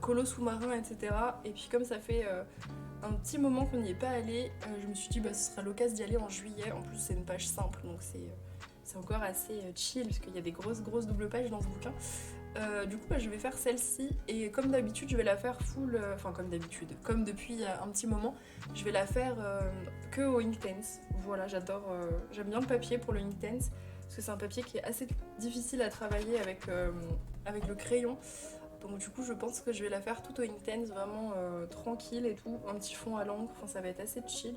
A: colos sous-marins, etc. Et puis comme ça fait un petit moment qu'on n'y est pas allé, je me suis dit ce sera l'occasion d'y aller en juillet. En plus, c'est une page simple, donc c'est encore assez chill, parce qu'il y a des grosses doubles pages dans ce bouquin. Du coup, je vais faire celle-ci, et comme d'habitude, je vais la faire full... comme d'habitude, comme depuis un petit moment, je vais la faire que au Inktense. Voilà, j'adore... j'aime bien le papier pour le Inktense, parce que c'est un papier qui est assez difficile à travailler avec le crayon. Donc du coup, je pense que je vais la faire tout au Inktense, vraiment tranquille et tout, un petit fond à l'encre, enfin ça va être assez chill.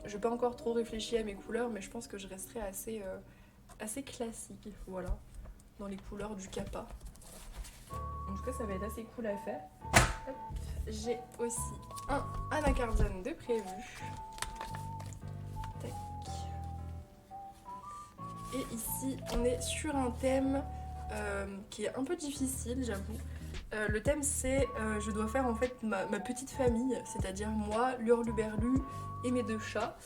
A: Je n'ai pas encore trop réfléchi à mes couleurs, mais je pense que je resterai assez classique, voilà, dans les couleurs du Kappa. En tout cas, ça va être assez cool à faire. Hop. J'ai aussi un anacardion de prévu. Tac. Et ici, on est sur un thème qui est un peu difficile, j'avoue. Le thème, c'est je dois faire en fait ma petite famille, c'est-à-dire moi, l'Hurluberlu et mes 2 chats.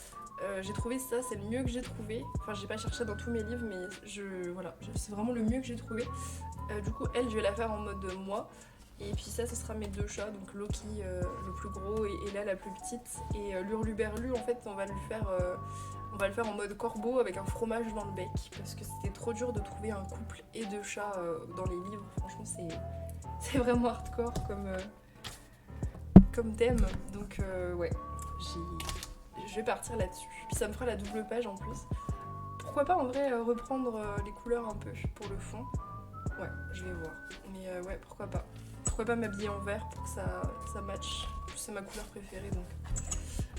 A: J'ai trouvé ça, c'est le mieux que j'ai trouvé. Enfin, j'ai pas cherché dans tous mes livres, mais c'est vraiment le mieux que j'ai trouvé. Du coup, elle, je vais la faire en mode moi. Et puis ça, ce sera mes 2 chats, donc Loki, le plus gros, et Ella, la plus petite. Et l'Hurluberlu, en fait, on va le faire en mode corbeau avec un fromage dans le bec, parce que c'était trop dur de trouver un couple et 2 chats dans les livres. Franchement, c'est vraiment hardcore comme thème. Donc ouais, je vais partir là-dessus. Puis ça me fera la double page en plus. Pourquoi pas en vrai reprendre les couleurs un peu pour le fond. Ouais, je vais voir. Mais ouais, pourquoi pas. Pourquoi pas m'habiller en vert pour que ça matche. C'est ma couleur préférée donc.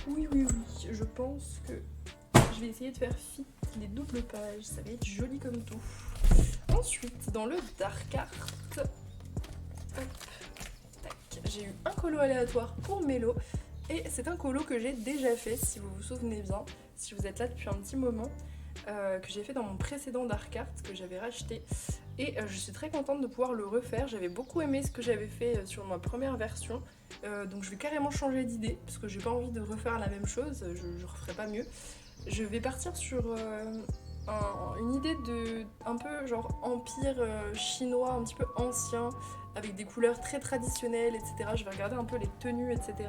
A: Oui, je pense que je vais essayer de faire fit les doubles pages. Ça va être joli comme tout. Ensuite, dans le Dark Art, j'ai eu un colo aléatoire pour Mélo. Et c'est un colo que j'ai déjà fait, si vous vous souvenez bien, si vous êtes là depuis un petit moment, que j'ai fait dans mon précédent Dark Art, que j'avais racheté. Et je suis très contente de pouvoir le refaire. J'avais beaucoup aimé ce que j'avais fait sur ma première version. Donc je vais carrément changer d'idée, parce que j'ai pas envie de refaire la même chose, je referai pas mieux. Je vais partir sur une idée de un peu genre empire chinois, un petit peu ancien, avec des couleurs très traditionnelles, etc. Je vais regarder un peu les tenues, etc.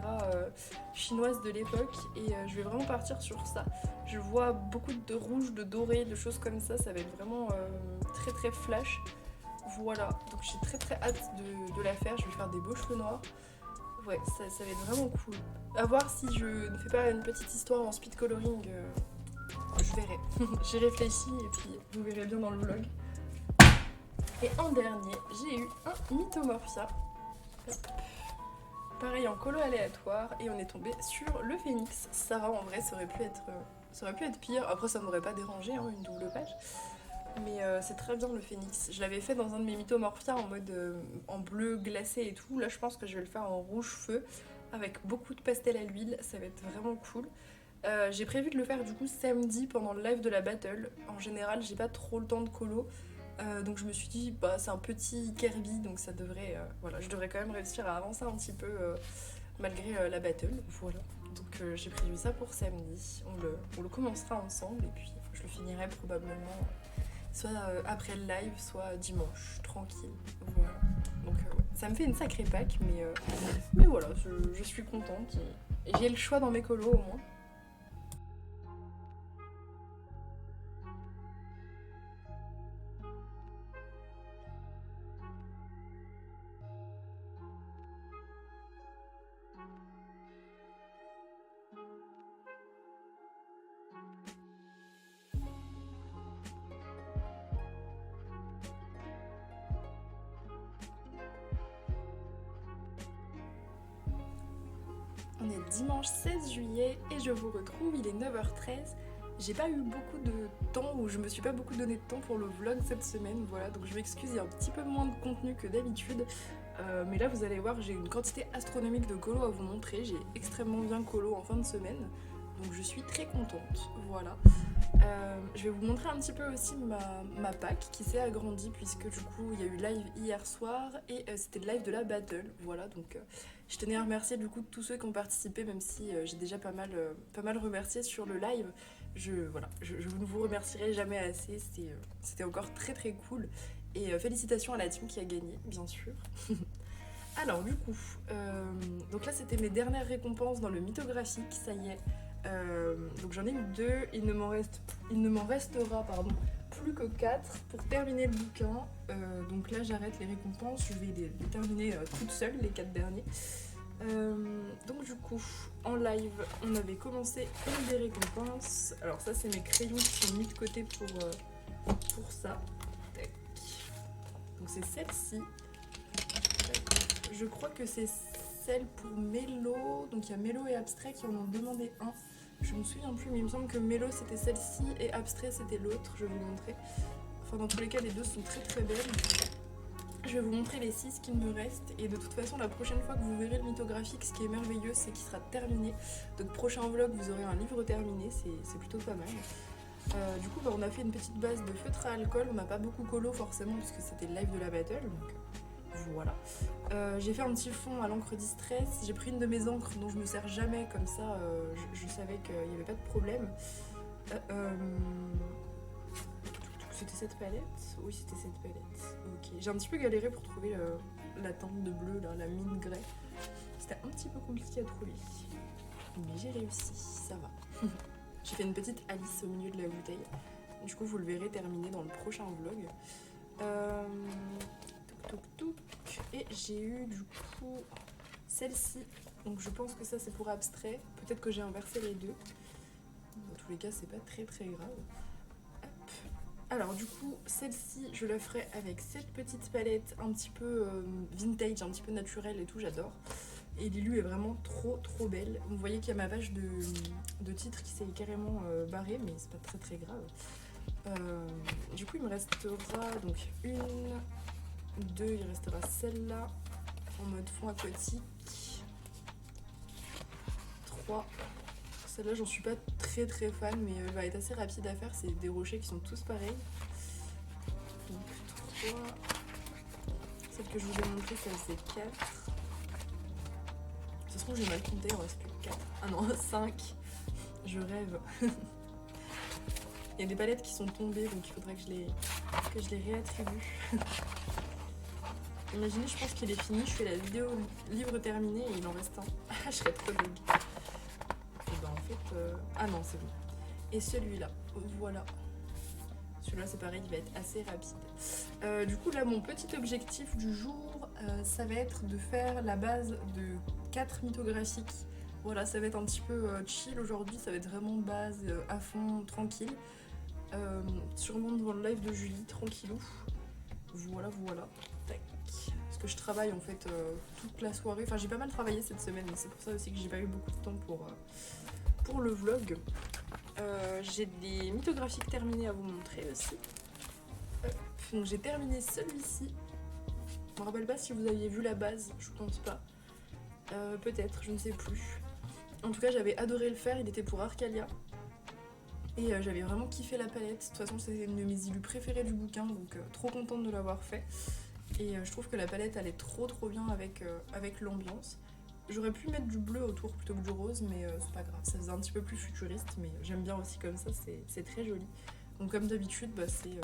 A: Chinoises de l'époque, et je vais vraiment partir sur ça. Je vois beaucoup de rouge, de doré, de choses comme ça va être vraiment très très flash. Voilà, donc j'ai très hâte de la faire. Je vais faire des beaux cheveux noirs. Ouais, ça va être vraiment cool. À voir si je ne fais pas une petite histoire en speed coloring, je verrai. J'ai réfléchi et puis vous verrez bien dans le vlog. Et en dernier, j'ai eu un Mythomorphia. Pareil en colo aléatoire, et on est tombé sur le Phénix. Ça va, en vrai, ça aurait pu être pire. Après, ça m'aurait pas dérangé, hein, une double page. Mais c'est très bien le Phénix. Je l'avais fait dans un de mes Mythomorphia en mode en bleu glacé et tout. Là, je pense que je vais le faire en rouge feu avec beaucoup de pastel à l'huile. Ça va être vraiment cool. J'ai prévu de le faire du coup samedi pendant le live de la battle. En général, j'ai pas trop le temps de colo. Donc je me suis dit, c'est un petit Kirby, donc ça devrait... voilà, je devrais quand même réussir à avancer un petit peu malgré la battle. Voilà. Donc j'ai prévu ça pour samedi. On le commencera ensemble et puis je le finirai probablement soit après le live, soit dimanche, tranquille. Voilà. Donc ouais. Ça me fait une sacrée pack, mais voilà, je suis contente. Et j'ai le choix dans mes colos au moins. On est dimanche 16 juillet et je vous retrouve, il est 9h13. J'ai pas eu beaucoup de temps, ou je me suis pas beaucoup donné de temps pour le vlog cette semaine, voilà, donc je m'excuse, il y a un petit peu moins de contenu que d'habitude. Mais là vous allez voir, j'ai une quantité astronomique de colo à vous montrer, j'ai extrêmement bien colo en fin de semaine. donc je suis très contente, voilà. Je vais vous montrer un petit peu aussi ma pack qui s'est agrandie puisque du coup il y a eu live hier soir et c'était le live de la battle, voilà, donc je tenais à remercier du coup tous ceux qui ont participé, même si j'ai déjà pas mal remercié sur le live. Je ne vous remercierai jamais assez, c'était encore très très cool et félicitations à la team qui a gagné, bien sûr. Alors du coup, donc là c'était mes dernières récompenses dans le mythographique, ça y est. Donc j'en ai eu 2, il ne m'en restera plus que 4 pour terminer le bouquin. Donc là j'arrête les récompenses, je vais les terminer toute seule, les 4 derniers. Donc du coup, en live, on avait commencé une des récompenses. Alors ça c'est mes crayons qui sont mis de côté pour ça. Tac. Donc c'est celle-ci. Je crois que c'est celle pour Mélo. Donc il y a Mélo et Abstrait qui en ont demandé un. Je me souviens plus, mais il me semble que Mélo c'était celle-ci et Abstrait c'était l'autre. Je vais vous montrer. Enfin, dans tous les cas, les deux sont très très belles. Je vais vous montrer les 6 qu'il me reste. Et de toute façon, la prochaine fois que vous verrez le mythographique, ce qui est merveilleux, c'est qu'il sera terminé. Donc, prochain vlog, vous aurez un livre terminé. C'est plutôt pas mal. Du coup, on a fait une petite base de feutre à alcool. On n'a pas beaucoup colo forcément, parce que c'était le live de la battle. Donc, voilà. J'ai fait un petit fond à l'encre Distress. J'ai pris une de mes encres dont je me sers jamais, comme ça je savais qu'il n'y avait pas de problème. C'était cette palette? Oui, c'était cette palette. Ok. J'ai un petit peu galéré pour trouver la teinte de bleu, là, la mine grey. C'était un petit peu compliqué à trouver. Mais j'ai réussi, ça va. J'ai fait une petite Alice au milieu de la bouteille. Du coup, vous le verrez terminé dans le prochain vlog. Et j'ai eu du coup celle-ci. Donc je pense que ça c'est pour Abstrait. Peut-être que j'ai inversé les deux. Dans tous les cas, c'est pas très très grave. Hop. Alors du coup, celle-ci, je la ferai avec cette petite palette un petit peu vintage, un petit peu naturelle et tout, j'adore. Et Lilu est vraiment trop trop belle. Vous voyez qu'il y a ma page de titre qui s'est carrément barrée, mais c'est pas très très grave. Du coup, il me restera donc une, 2, il restera celle-là en mode fond aquatique. 3. Celle-là, j'en suis pas très très fan, mais elle va être assez rapide à faire. C'est des rochers qui sont tous pareils. Donc 3. Celle que je vous ai montrée, ça c'est 4. De toute façon, j'ai mal compté, il en reste plus que 4. Ah non, 5. Je rêve. Il y a des palettes qui sont tombées, donc il faudrait que je les réattribue. Imaginez, je pense qu'il est fini, je fais la vidéo livre terminé et il en reste un. Je serais trop dingue. Et ben en fait... Ah non, c'est bon. Et celui-là, voilà. Celui-là, c'est pareil, il va être assez rapide. Du coup, là, mon petit objectif du jour, ça va être de faire la base de 4 mythographiques. Voilà, ça va être un petit peu chill aujourd'hui, ça va être vraiment base à fond, tranquille. Sûrement devant le live de Julie, tranquillou. Voilà, voilà. Tac. Parce que je travaille en fait toute la soirée. Enfin, j'ai pas mal travaillé cette semaine, mais c'est pour ça aussi que j'ai pas eu beaucoup de temps pour le vlog. J'ai des mythographiques terminés à vous montrer aussi. Donc j'ai terminé celui-ci. Je me rappelle pas si vous aviez vu la base, je pense pas. Peut-être, je ne sais plus. En tout cas, j'avais adoré le faire, il était pour Arcalia. Et j'avais vraiment kiffé la palette. De toute façon, c'est une de mes illus préférées du bouquin, donc trop contente de l'avoir fait. Et je trouve que la palette allait trop bien avec l'ambiance. J'aurais pu mettre du bleu autour plutôt que du rose, mais c'est pas grave, ça faisait un petit peu plus futuriste, mais j'aime bien aussi comme ça, c'est très joli. Donc comme d'habitude, bah, c'est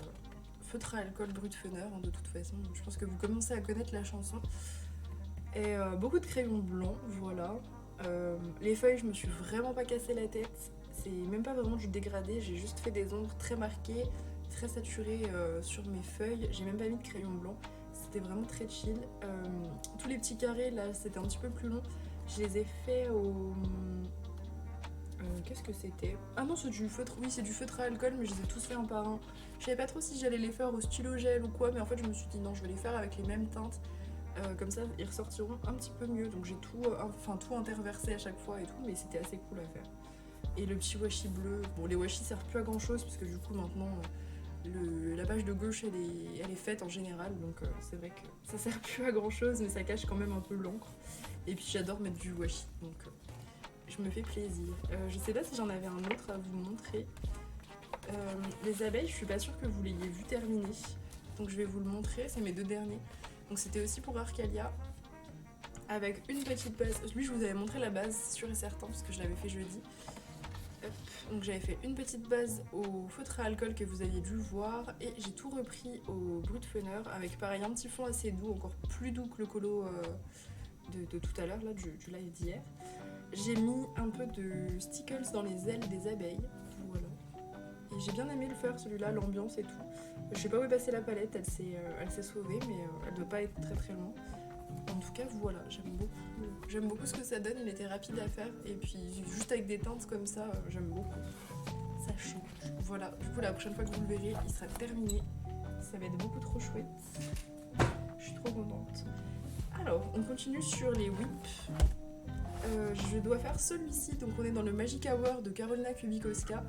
A: feutre à alcool brut Fener, hein, de toute façon. Je pense que vous commencez à connaître la chanson. Et beaucoup de crayons blancs, voilà. Les feuilles, je me suis vraiment pas cassé la tête. C'est même pas vraiment du dégradé, j'ai juste fait des ombres très marquées, très saturées sur mes feuilles. J'ai même pas mis de crayon blanc. C'était vraiment très chill. Tous les petits carrés là, c'était un petit peu plus long. Je les ai fait au... qu'est-ce que c'était? Ah non, c'est du feutre. Oui, c'est du feutre à alcool, mais je les ai tous fait un par un. Je savais pas trop si j'allais les faire au stylo gel ou quoi, mais en fait je me suis dit non, je vais les faire avec les mêmes teintes. Comme ça, ils ressortiront un petit peu mieux. Donc j'ai tout interversé à chaque fois et tout, mais c'était assez cool à faire. Et le petit washi bleu. Bon, les washi servent plus à grand chose, parce que du coup maintenant... la page de gauche elle est faite en général, donc c'est vrai que ça sert plus à grand chose, mais ça cache quand même un peu l'encre. Et puis j'adore mettre du washi, donc
B: je me fais plaisir. Je sais pas si j'en avais un autre à vous montrer. Les abeilles, je suis pas sûre que vous l'ayez vu terminer. Donc je vais vous le montrer, c'est mes 2 derniers. Donc c'était aussi pour Arcalia. Avec une petite base. Lui, je vous avais montré la base, sûr et certain, parce que je l'avais fait jeudi. Hop. Donc j'avais fait une petite base au feutre à alcool que vous aviez dû voir. Et j'ai tout repris au brut funner avec pareil un petit fond assez doux, encore plus doux que le colo de tout à l'heure, là, du live d'hier. J'ai mis un peu de stickles dans les ailes des abeilles. Voilà. Et j'ai bien aimé le faire, celui-là, l'ambiance et tout. Je sais pas où est passée la palette, elle s'est sauvée, mais elle doit pas être très très loin. En tout cas, voilà, j'aime beaucoup ce que ça donne, il était rapide à faire, et puis juste avec des teintes comme ça, j'aime beaucoup. Ça change. Voilà, du coup, la prochaine fois que vous le verrez, il sera terminé. Ça va être beaucoup trop chouette. Je suis trop contente. Alors, on continue sur les whips. Je dois faire celui-ci, donc on est dans le Magic Hour de Karolina Kubikowska.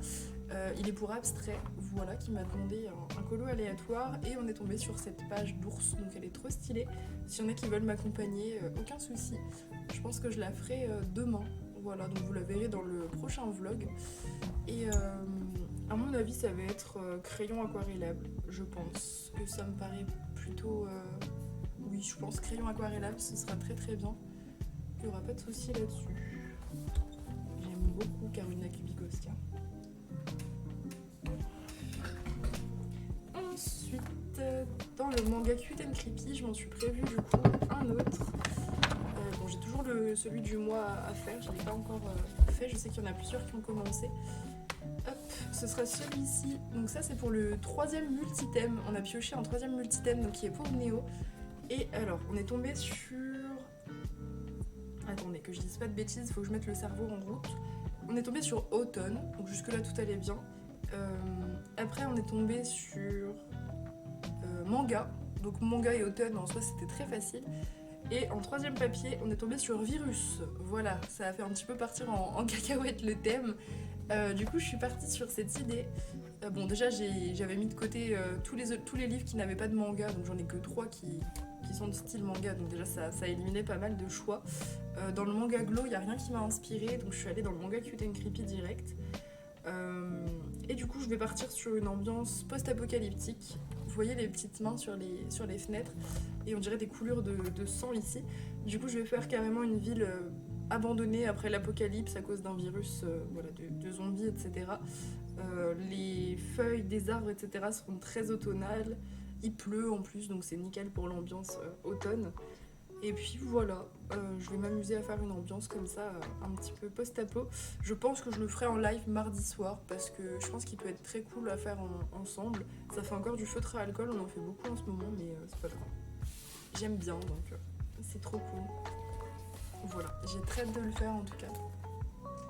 B: Il est pour abstrait, voilà, qui m'a demandé un colo aléatoire et on est tombé sur cette page d'ours, donc elle est trop stylée. S'il y en a qui veulent m'accompagner, aucun souci. Je pense que je la ferai demain, voilà, donc vous la verrez dans le prochain vlog. Et à mon avis, ça va être crayon aquarellable, je pense. Que ça me paraît plutôt... Oui, je pense crayon aquarellable, ce sera très très bien. Il n'y aura pas de souci là-dessus. J'aime beaucoup Karolina Kubikowska. Ensuite, dans le manga Cute and Creepy, je m'en suis prévu du coup un autre. Bon, j'ai toujours celui du mois à faire, je ne l'ai pas encore fait, je sais qu'il y en a plusieurs qui ont commencé. Hop, ce sera celui-ci. Donc ça c'est pour le 3e multithème. On a pioché un 3e multithème donc qui est pour Néo. Et alors, on est tombé sur... Attendez, que je dise pas de bêtises, faut que je mette le cerveau en route. On est tombé sur Automne, donc jusque-là tout allait bien. Après, on est tombé sur Manga. Donc Manga et Automne, en soi, c'était très facile. Et en 3e papier, on est tombé sur Virus. Voilà, ça a fait un petit peu partir en cacahuète le thème. Du coup, je suis partie sur cette idée. Bon, déjà, j'avais mis de côté tous les livres qui n'avaient pas de manga, donc j'en ai que 3 qui sont de style manga, donc déjà ça a éliminé pas mal de choix. Dans le manga Glow, il n'y a rien qui m'a inspiré, donc je suis allée dans le manga Cute and Creepy direct. Et du coup, je vais partir sur une ambiance post-apocalyptique. Vous voyez les petites mains sur les fenêtres, et on dirait des coulures de sang ici. Du coup, je vais faire carrément une ville abandonnée après l'apocalypse à cause d'un virus voilà, de zombies, etc. Les feuilles des arbres, etc. seront très automnales. Il pleut en plus, donc c'est nickel pour l'ambiance automne. Et puis voilà, je vais m'amuser à faire une ambiance comme ça, un petit peu post-apo. Je pense que je le ferai en live mardi soir, parce que je pense qu'il peut être très cool à faire ensemble. Ça fait encore du feutre à alcool, on en fait beaucoup en ce moment, mais c'est pas grave. J'aime bien, donc c'est trop cool. Voilà, j'ai très hâte de le faire en tout cas.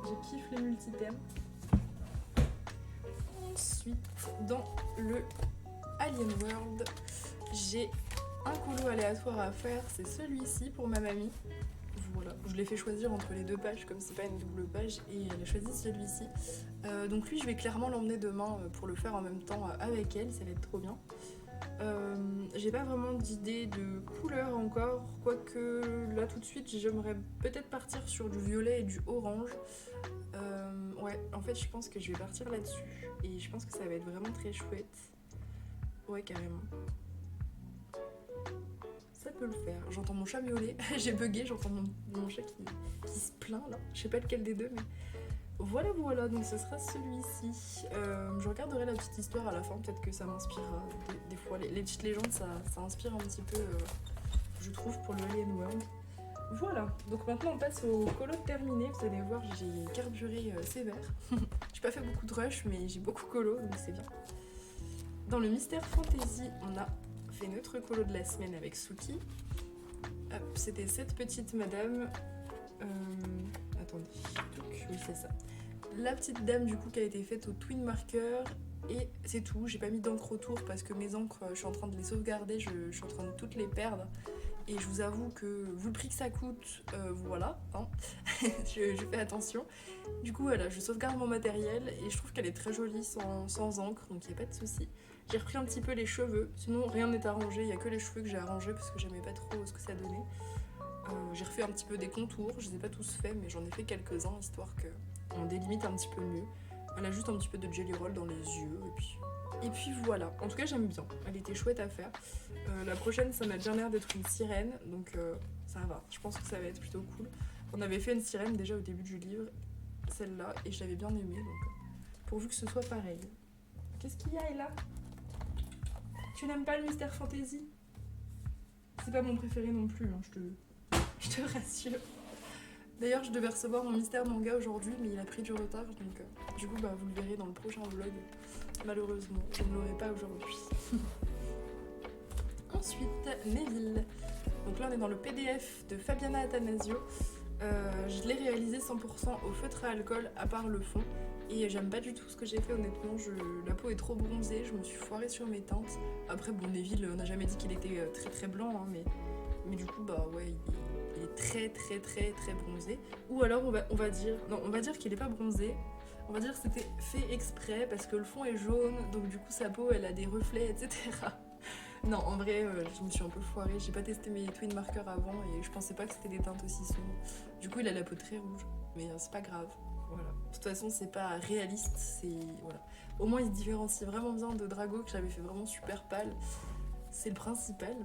B: Je kiffe les multithèmes. Ensuite, dans le Alien World, j'ai un colo aléatoire à faire, c'est celui-ci pour ma mamie. Voilà, je l'ai fait choisir entre les 2 pages, comme c'est pas une double page, et elle a choisi celui-ci. Donc lui, je vais clairement l'emmener demain pour le faire en même temps avec elle, ça va être trop bien. J'ai pas vraiment d'idée de couleur encore, quoique là tout de suite j'aimerais peut-être partir sur du violet et du orange. Ouais, en fait je pense que je vais partir là-dessus et je pense que ça va être vraiment très chouette. Ouais, carrément. Ça peut le faire. J'entends mon chat miauler, j'ai bugué, j'entends mon chat qui se plaint là. Je sais pas lequel des deux, mais voilà, donc ce sera celui-ci. Je regarderai la petite histoire à la fin, peut-être que ça m'inspirera. Des fois, les petites légendes, ça inspire un petit peu, je trouve, pour le Alien World. Voilà, donc maintenant on passe au colo terminé. Vous allez voir, j'ai carburé sévère. J'ai pas fait beaucoup de rush, mais j'ai beaucoup colo, donc c'est bien. Dans le Mystère Fantasy, on a fait notre colo de la semaine avec Suki. C'était cette petite madame. Attendez, oui c'est ça. La petite dame du coup qui a été faite au twin marker et c'est tout. J'ai pas mis d'encre autour parce que mes encres, je suis en train de les sauvegarder, je suis en train de toutes les perdre. Et je vous avoue que vu le prix que ça coûte, voilà, hein, je fais attention. Du coup voilà, je sauvegarde mon matériel et je trouve qu'elle est très jolie sans encre, donc il n'y a pas de souci. J'ai repris un petit peu les cheveux, sinon rien n'est arrangé, il n'y a que les cheveux que j'ai arrangés parce que j'aimais pas trop ce que ça donnait. J'ai refait un petit peu des contours, je les ai pas tous faits, mais j'en ai fait quelques-uns, histoire qu'on délimite un petit peu mieux. Elle a juste un petit peu de jelly roll dans les yeux, et puis voilà. En tout cas, j'aime bien, elle était chouette à faire. La prochaine, ça m'a bien l'air d'être une sirène, donc ça va, je pense que ça va être plutôt cool. On avait fait une sirène déjà au début du livre, celle-là, et je l'avais bien aimée, donc pourvu que ce soit pareil. Qu'est-ce qu'il y a, Ella? Tu n'aimes pas le mystère fantasy? C'est pas mon préféré non plus, hein, je te rassure. D'ailleurs, je devais recevoir mon mystère manga aujourd'hui, mais il a pris du retard, donc du coup, bah, vous le verrez dans le prochain vlog. Malheureusement, je ne l'aurai pas aujourd'hui. Ensuite, Neville. Donc là, on est dans le PDF de Fabiana Attanasio. Je l'ai réalisé 100% au feutre à alcool, à part le fond. Et j'aime pas du tout ce que j'ai fait, honnêtement. La peau est trop bronzée, je me suis foirée sur mes teintes. Après, bon, Neville, on n'a jamais dit qu'il était très très blanc, hein, mais du coup, bah ouais, il est très très très très bronzé. Ou alors, on va dire qu'il est pas bronzé. On va dire que c'était fait exprès parce que le fond est jaune, donc du coup, sa peau, elle a des reflets, etc. Non, en vrai, je me suis un peu foirée. J'ai pas testé mes twin markers avant et je pensais pas que c'était des teintes aussi sombres. Du coup, il a la peau très rouge, mais c'est pas grave. Voilà. De toute façon, c'est pas réaliste, c'est voilà. Au moins, il se différencie vraiment bien de Drago que j'avais fait vraiment super pâle. C'est le principal.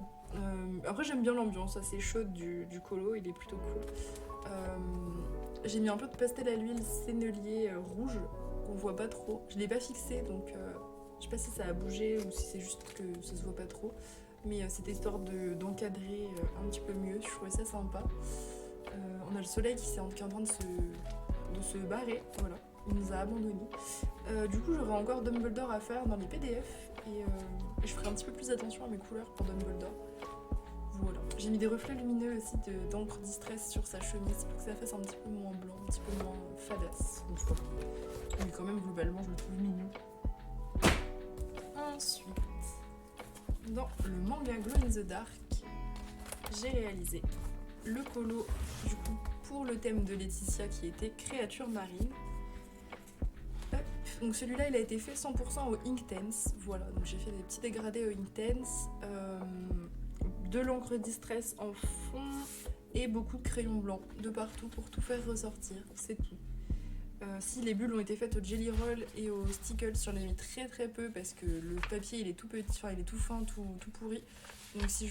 B: Après, j'aime bien l'ambiance assez chaude du colo, il est plutôt cool. J'ai mis un peu de pastel à l'huile sennelier rouge qu'on voit pas trop. Je l'ai pas fixé, donc je sais pas si ça a bougé ou si c'est juste que ça se voit pas trop. Mais c'était histoire d'encadrer un petit peu mieux. Je trouvais ça sympa. On a le soleil qui est en train de se barrer, voilà, il nous a abandonnés. Du coup, j'aurai encore Dumbledore à faire dans les PDF et je ferai un petit peu plus attention à mes couleurs pour Dumbledore. Voilà. J'ai mis des reflets lumineux aussi d'encre distress sur sa chemise pour que ça fasse un petit peu moins blanc, un petit peu moins fadasse. Mais quand même, globalement, je le trouve mignon. Ensuite, dans le manga Glow in the Dark, j'ai réalisé le colo du coup pour le thème de Laetitia qui était créature marine. Donc celui-là il a été fait 100% au Inktense, voilà, donc j'ai fait des petits dégradés au Inktense, de l'encre distress en fond et beaucoup de crayons blancs de partout pour tout faire ressortir, c'est tout. Si les bulles ont été faites au Jelly Roll et au Stickles, j'en ai mis très très peu parce que le papier il est tout petit, enfin il est tout fin, tout pourri. Donc si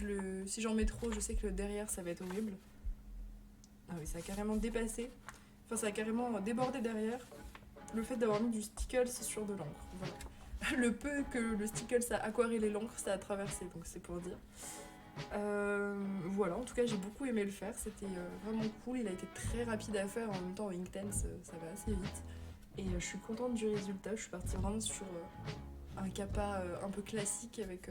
B: j'en mets trop, je sais que le derrière ça va être horrible. Ah oui, ça a carrément dépassé. Enfin, ça a carrément débordé derrière. Le fait d'avoir mis du Stickles sur de l'encre. Voilà. Le peu que le Stickles a aquarellé l'encre, ça a traversé, donc c'est pour dire. Voilà, en tout cas, j'ai beaucoup aimé le faire. C'était vraiment cool. Il a été très rapide à faire. En même temps, au Inktense, ça va assez vite. Et je suis contente du résultat. Je suis partie vraiment sur un kappa un peu classique avec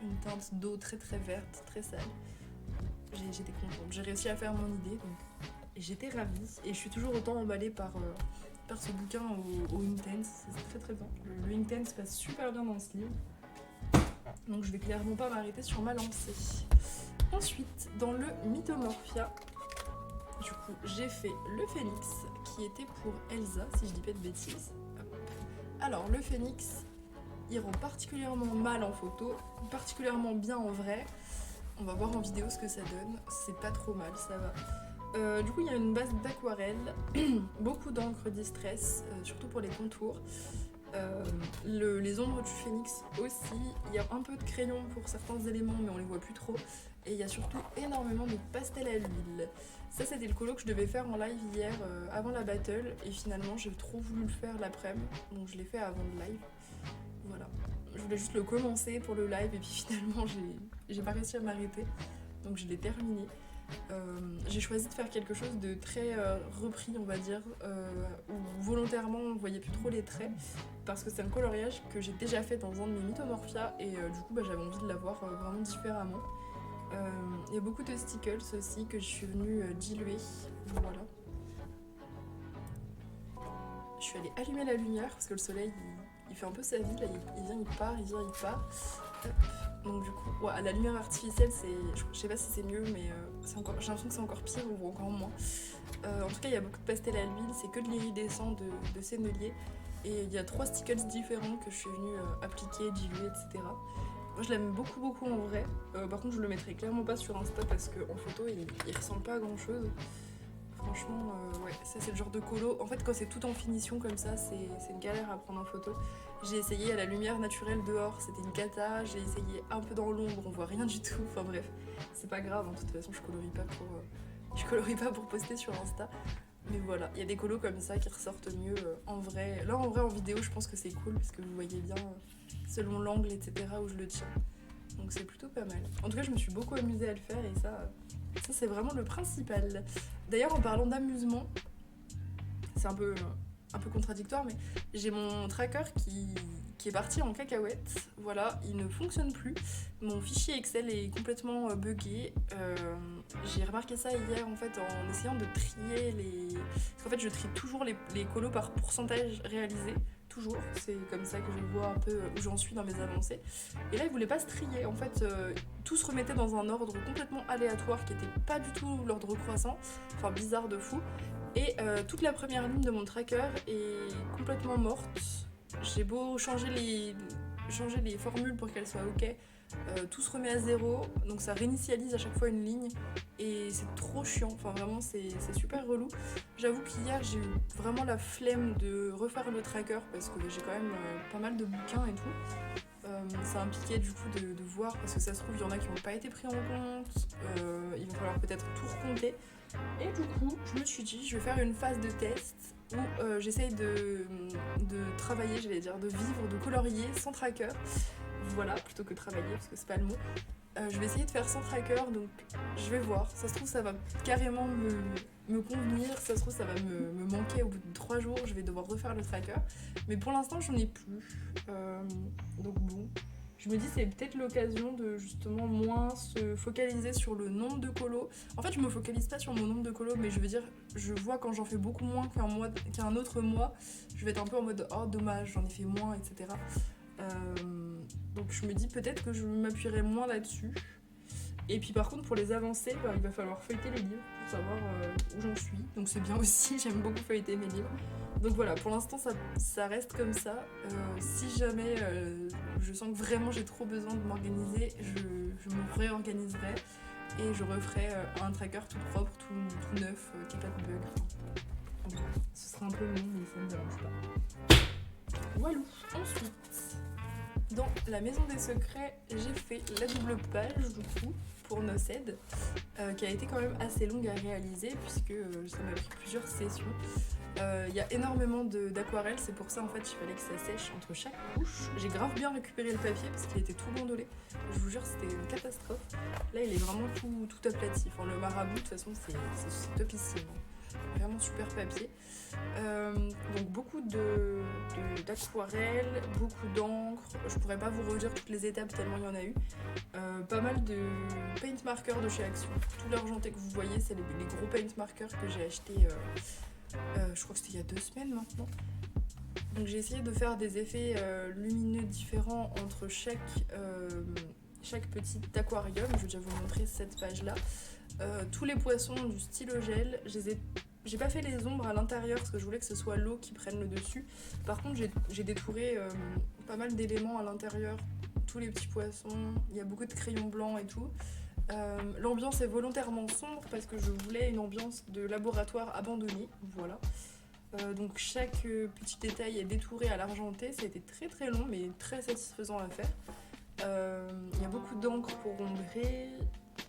B: une teinte d'eau très très verte, très sale. J'étais contente. J'ai réussi à faire mon idée, donc et j'étais ravie. Et je suis toujours autant emballée par ce bouquin au Inktense. C'est très très bien. Le Inktense passe super bien dans ce livre. Donc je vais clairement pas m'arrêter sur ma lancée. Ensuite, dans le Mythomorphia, du coup, j'ai fait le phénix qui était pour Elsa, si je dis pas de bêtises. Alors, le phénix, il rend particulièrement mal en photo, particulièrement bien en vrai. On va voir en vidéo ce que ça donne. C'est pas trop mal, ça va. Du coup, il y a une base d'aquarelle, beaucoup d'encre distress, surtout pour les contours. Les ombres du phénix aussi. Il y a un peu de crayon pour certains éléments, mais on les voit plus trop. Et il y a surtout énormément de pastel à l'huile. Ça, c'était le colo que je devais faire en live hier, avant la battle. Et finalement, j'ai trop voulu le faire l'après-midi, donc je l'ai fait avant le live. Voilà. Je voulais juste le commencer pour le live, et puis finalement, j'ai pas réussi à m'arrêter. Donc je l'ai terminé. J'ai choisi de faire quelque chose de très repris, on va dire, où volontairement on voyait plus trop les traits, parce que c'est un coloriage que j'ai déjà fait dans un de mes Mythomorphia, et du coup j'avais envie de l'avoir vraiment différemment. Il y a beaucoup de stickles aussi que je suis venue diluer, voilà. Je suis allée allumer la lumière parce que le soleil il fait un peu sa vie, là il vient, il part, il vient, il part. Hop. Donc du coup, ouais, la lumière artificielle, je sais pas si c'est mieux, mais j'ai l'impression que c'est encore pire ou encore moins. En tout cas, il y a beaucoup de pastel à l'huile, c'est que de l'iridescent de sennelier. Et il y a 3 stickles différents que je suis venue appliquer, diluer, etc. Moi je l'aime beaucoup en vrai. Par contre je le mettrai clairement pas sur Insta parce qu'en photo il ressemble pas à grand chose. Franchement, ouais, ça c'est le genre de colo. En fait, quand c'est tout en finition comme ça, c'est une galère à prendre en photo. J'ai essayé à la lumière naturelle dehors, c'était une cata. J'ai essayé un peu dans l'ombre, on voit rien du tout. Enfin bref, c'est pas grave. De toute façon, je colorie pas pour poster sur Insta. Mais voilà, il y a des colos comme ça qui ressortent mieux en vrai. Là, en vrai, en vidéo, je pense que c'est cool parce que vous voyez bien selon l'angle, etc. où je le tiens. Donc c'est plutôt pas mal. En tout cas, je me suis beaucoup amusée à le faire et ça c'est vraiment le principal. D'ailleurs, en parlant d'amusement, c'est un peu contradictoire, mais j'ai mon tracker qui est parti en cacahuète. Voilà, il ne fonctionne plus. Mon fichier Excel est complètement buggé. J'ai remarqué ça hier en fait en essayant de trier les... Parce qu'en fait, je trie toujours les colos par pourcentage réalisé. Toujours, c'est comme ça que je vois un peu où j'en suis dans mes avancées. Et là, il voulait pas se trier. En fait, tout se remettait dans un ordre complètement aléatoire qui était pas du tout l'ordre croissant. Enfin, bizarre de fou. Et toute la première ligne de mon tracker est complètement morte. J'ai beau changer les formules pour qu'elles soient ok, tout se remet à zéro, donc ça réinitialise à chaque fois une ligne et c'est trop chiant, enfin vraiment c'est super relou. J'avoue qu'hier j'ai eu vraiment la flemme de refaire le tracker parce que j'ai quand même pas mal de bouquins et tout. Ça impliquait du coup de voir, parce que ça se trouve il y en a qui n'ont pas été pris en compte, il va falloir peut-être tout recompter. Et du coup je me suis dit je vais faire une phase de test où j'essaye de travailler, j'allais dire de vivre, de colorier sans tracker. Voilà, plutôt que travailler parce que c'est pas le mot. Je vais essayer de faire sans tracker, donc je vais voir. Ça se trouve ça va carrément me convenir, ça se trouve ça va me manquer au bout de 3 jours, je vais devoir refaire le tracker. Mais pour l'instant j'en ai plus. Donc bon, je me dis c'est peut-être l'occasion de justement moins se focaliser sur le nombre de colos. En fait je me focalise pas sur mon nombre de colos, mais je veux dire, je vois quand j'en fais beaucoup moins qu'un autre mois, je vais être un peu en mode oh dommage, j'en ai fait moins, etc. Donc je me dis peut-être que je m'appuierai moins là-dessus. Et puis par contre pour les avancées, il va falloir feuilleter les livres pour savoir où j'en suis. Donc c'est bien aussi, j'aime beaucoup feuilleter mes livres. Donc voilà, pour l'instant ça reste comme ça. Si jamais je sens que vraiment j'ai trop besoin de m'organiser, je me réorganiserai et je referai un tracker tout propre, tout neuf, qui n'a pas de bug. Enfin, ce sera un peu long mais ça ne me dérange pas. Voilà. Ensuite, dans la maison des secrets, j'ai fait la double page du coup pour Noced, qui a été quand même assez longue à réaliser puisque ça m'a pris plusieurs sessions. Il y a énormément d'aquarelles, c'est pour ça en fait il fallait que ça sèche entre chaque couche. J'ai grave bien récupéré le papier parce qu'il était tout gondolé. Je vous jure c'était une catastrophe. Là il est vraiment tout aplati. Enfin, le marabout de toute façon c'est topissime. Vraiment super papier. Donc beaucoup d'aquarelles, beaucoup d'encre. Je pourrais pas vous redire toutes les étapes tellement il y en a eu. Pas mal de paint markers de chez Action. Tout l'argenté que vous voyez, c'est les gros paint markers que j'ai acheté. Je crois que c'était il y a 2 semaines maintenant. Donc j'ai essayé de faire des effets lumineux différents entre chaque petit aquarium. Je vais déjà vous montrer cette page là. Tous les poissons du stylo gel, j'ai pas fait les ombres à l'intérieur parce que je voulais que ce soit l'eau qui prenne le dessus. Par contre j'ai détouré pas mal d'éléments à l'intérieur, tous les petits poissons, il y a beaucoup de crayons blancs et tout. L'ambiance est volontairement sombre parce que je voulais une ambiance de laboratoire abandonné, voilà. Donc chaque petit détail est détouré à l'argenté, ça a été très très long mais très satisfaisant à faire. Il y a beaucoup d'encre pour ombrer,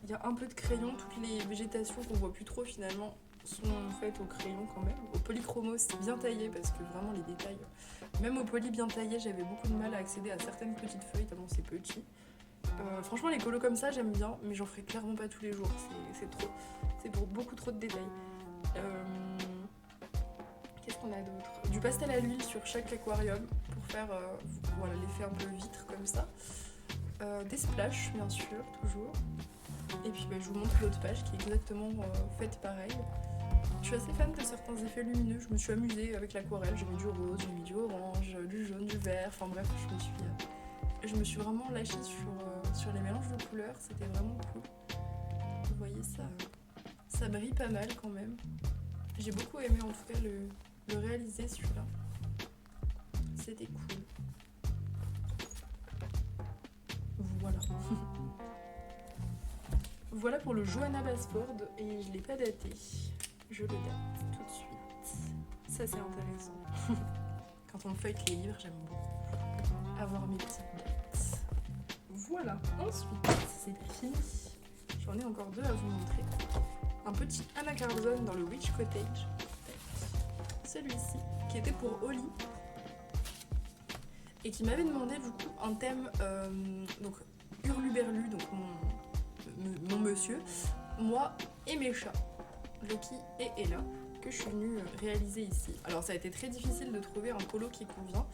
B: il y a un peu de crayon, toutes les végétations qu'on voit plus trop finalement sont faites au crayon quand même. Au polychromos c'est bien taillé parce que vraiment les détails, même au poly bien taillé j'avais beaucoup de mal à accéder à certaines petites feuilles tellement c'est petit. Franchement les colos comme ça j'aime bien mais j'en ferai clairement pas tous les jours, c'est trop, c'est pour beaucoup trop de détails. Qu'est-ce qu'on a d'autre? Du pastel à l'huile sur chaque aquarium pour faire voilà, l'effet un peu vitre comme ça. Des splashes bien sûr, toujours. Et puis je vous montre l'autre page qui est exactement faite pareil. Je suis assez fan de certains effets lumineux, je me suis amusée avec l'aquarelle, j'ai mis du rose, j'ai mis du orange, du jaune, du vert, enfin bref, je me suis vraiment lâchée sur les mélanges de couleurs, c'était vraiment cool. Vous voyez, ça brille pas mal quand même. J'ai beaucoup aimé en tout cas le réaliser celui-là. C'était cool. Voilà pour le Johanna Basford et je l'ai pas daté. Je le date tout de suite. Ça c'est intéressant. Quand on feuille les livres, j'aime beaucoup avoir mes petites dates. Voilà, ensuite c'est fini. J'en ai encore 2 à vous montrer. Un petit Anna Carlson dans le Witch Cottage. Celui-ci, qui était pour Oli. Et qui m'avait demandé du coup un thème, donc Hurluberlu, donc mon monsieur, moi et mes chats, Lucky et Ella, que je suis venue réaliser ici. Alors ça a été très difficile de trouver un colo qui convient,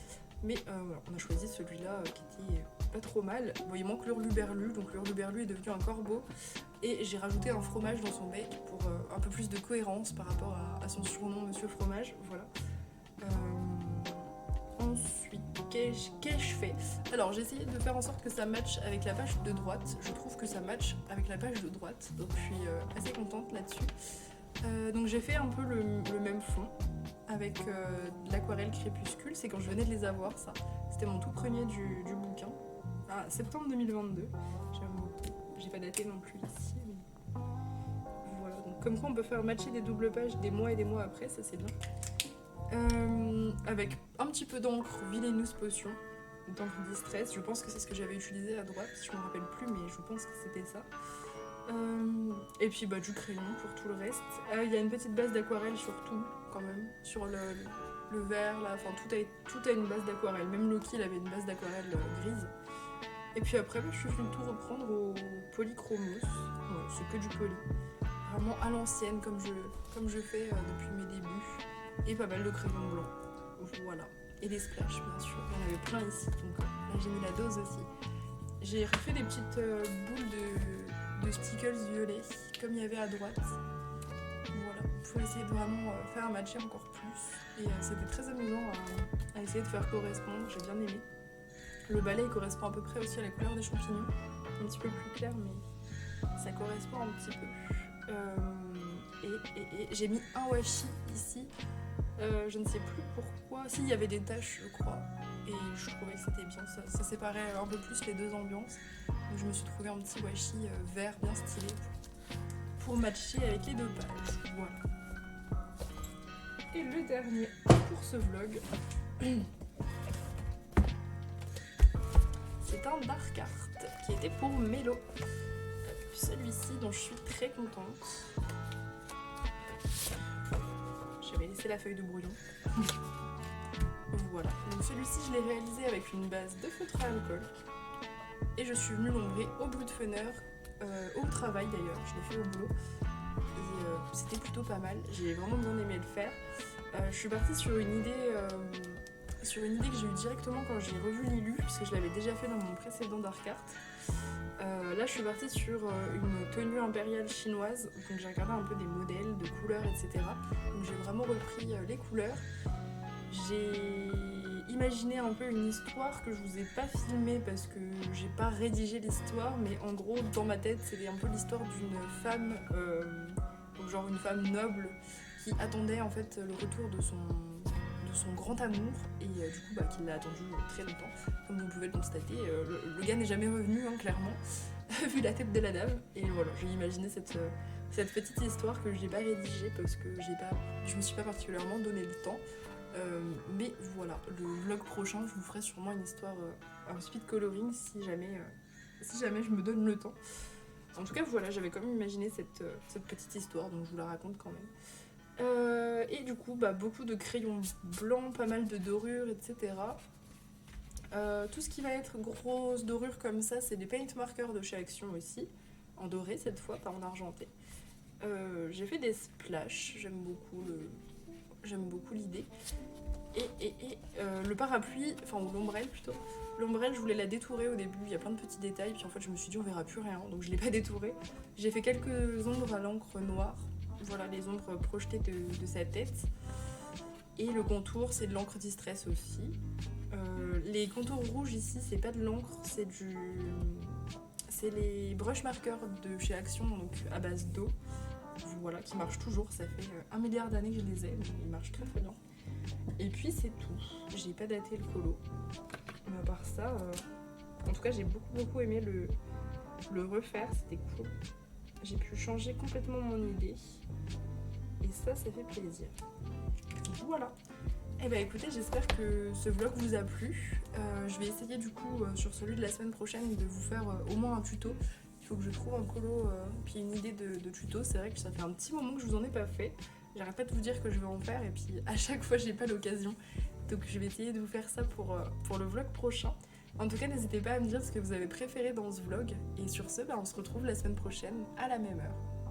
B: mais voilà, on a choisi celui-là qui était pas trop mal. Bon, il manque l'Hurluberlu, donc l'Hurluberlu est devenu un corbeau, et j'ai rajouté un fromage dans son bec pour un peu plus de cohérence par rapport à son surnom Monsieur Fromage, voilà. Ensuite, qu'ai-je fait? Alors j'ai essayé de faire en sorte que ça matche avec la page de droite. Je trouve que ça matche avec la page de droite, donc je suis assez contente là-dessus. Donc j'ai fait un peu le même fond avec de l'aquarelle crépuscule. C'est quand je venais de les avoir, ça. C'était mon tout premier du bouquin. Ah, septembre 2022. J'aime beaucoup. J'ai pas daté non plus ici. Mais... voilà. Donc, comme quoi on peut faire matcher des doubles pages des mois et des mois après, ça c'est bien. Avec un petit peu d'encre Villainous Potion, d'encre Distress, je pense que c'est ce que j'avais utilisé à droite, je me rappelle plus mais je pense que c'était ça. Et puis du crayon pour tout le reste. Il y a une petite base d'aquarelle sur tout quand même, sur le vert là, enfin tout a une base d'aquarelle, même Loki il avait une base d'aquarelle grise. Et puis après je suis venue tout reprendre au polychromos, ouais, c'est que du poly, vraiment à l'ancienne comme je fais depuis mes débuts. Et pas mal de crayons blancs, voilà. Et des splashs bien sûr, il y en avait plein ici, donc là j'ai mis la dose aussi. J'ai refait des petites boules de stickers violets, comme il y avait à droite. Voilà, pour essayer de vraiment faire matcher encore plus. Et c'était très amusant à essayer de faire correspondre, j'ai bien aimé. Le balai il correspond à peu près aussi à la couleur des champignons, un petit peu plus clair, mais ça correspond un petit peu. Et j'ai mis un washi ici. Je ne sais plus pourquoi. Si, il y avait des taches, je crois. Et je trouvais que c'était bien. Ça séparait un peu plus les deux ambiances. Donc je me suis trouvé un petit washi vert bien stylé pour matcher avec les 2 pages. Voilà. Et le dernier pour ce vlog, c'est un Dark Art qui était pour Mélo. Celui-ci dont je suis très contente. J'avais laissé la feuille de brouillon. Voilà. Donc celui-ci, je l'ai réalisé avec une base de feutre à alcool. Et je suis venue l'ombrer au bout de fenêtre, au travail d'ailleurs. Je l'ai fait au boulot. Et c'était plutôt pas mal. J'ai vraiment bien aimé le faire. Je suis partie sur une idée que j'ai eue directement quand j'ai revu Lilu, puisque je l'avais déjà fait dans mon précédent Dark Art. Là je suis partie sur une tenue impériale chinoise, donc j'ai regardé un peu des modèles, de couleurs, etc. Donc j'ai vraiment repris les couleurs. J'ai imaginé un peu une histoire que je vous ai pas filmée parce que j'ai pas rédigé l'histoire, mais en gros dans ma tête c'était un peu l'histoire d'une femme, donc genre une femme noble qui attendait en fait le retour de son grand amour et du coup qui l'a attendu très longtemps. Comme vous pouvez le constater, le gars n'est jamais revenu hein, clairement vu la tête de la dame. Et voilà, j'ai imaginé cette petite histoire que j'ai pas rédigée parce que je me suis pas particulièrement donné le temps. Mais voilà, le vlog prochain je vous ferai sûrement une histoire, un speed coloring si jamais je me donne le temps. En tout cas voilà, j'avais quand même imaginé cette petite histoire donc je vous la raconte quand même. Et du coup beaucoup de crayons blancs, pas mal de dorures, etc. Tout ce qui va être grosse dorure comme ça, c'est des paint markers de chez Action aussi, en doré cette fois, pas en argenté. J'ai fait des splashes, j'aime beaucoup l'idée. Et le parapluie, enfin ou l'ombrelle plutôt. L'ombrelle, je voulais la détourer au début, il y a plein de petits détails, puis en fait je me suis dit on verra plus rien, donc je l'ai pas détourée. J'ai fait quelques ombres à l'encre noire. Voilà les ombres projetées de sa tête. Et le contour, c'est de l'encre Distress aussi. Les contours rouges ici, c'est pas de l'encre, c'est les brush markers de chez Action, donc à base d'eau. Voilà, qui marchent toujours. Ça fait 1 milliard d'années que je les ai, mais ils marchent très très bien. Et puis c'est tout. J'ai pas daté le colo. Mais à part ça, en tout cas, j'ai beaucoup aimé le refaire. C'était cool. j'ai pu changer complètement mon idée. Et ça fait plaisir. Voilà. Et bah écoutez, j'espère que ce vlog vous a plu. Je vais essayer du coup sur celui de la semaine prochaine de vous faire au moins un tuto. Il faut que je trouve un colo puis une idée de tuto. C'est vrai que ça fait un petit moment que je vous en ai pas fait. J'arrête pas de vous dire que je vais en faire et puis à chaque fois j'ai pas l'occasion. Donc je vais essayer de vous faire ça pour le vlog prochain. En tout cas, n'hésitez pas à me dire ce que vous avez préféré dans ce vlog. Et sur ce, on se retrouve la semaine prochaine à la même heure.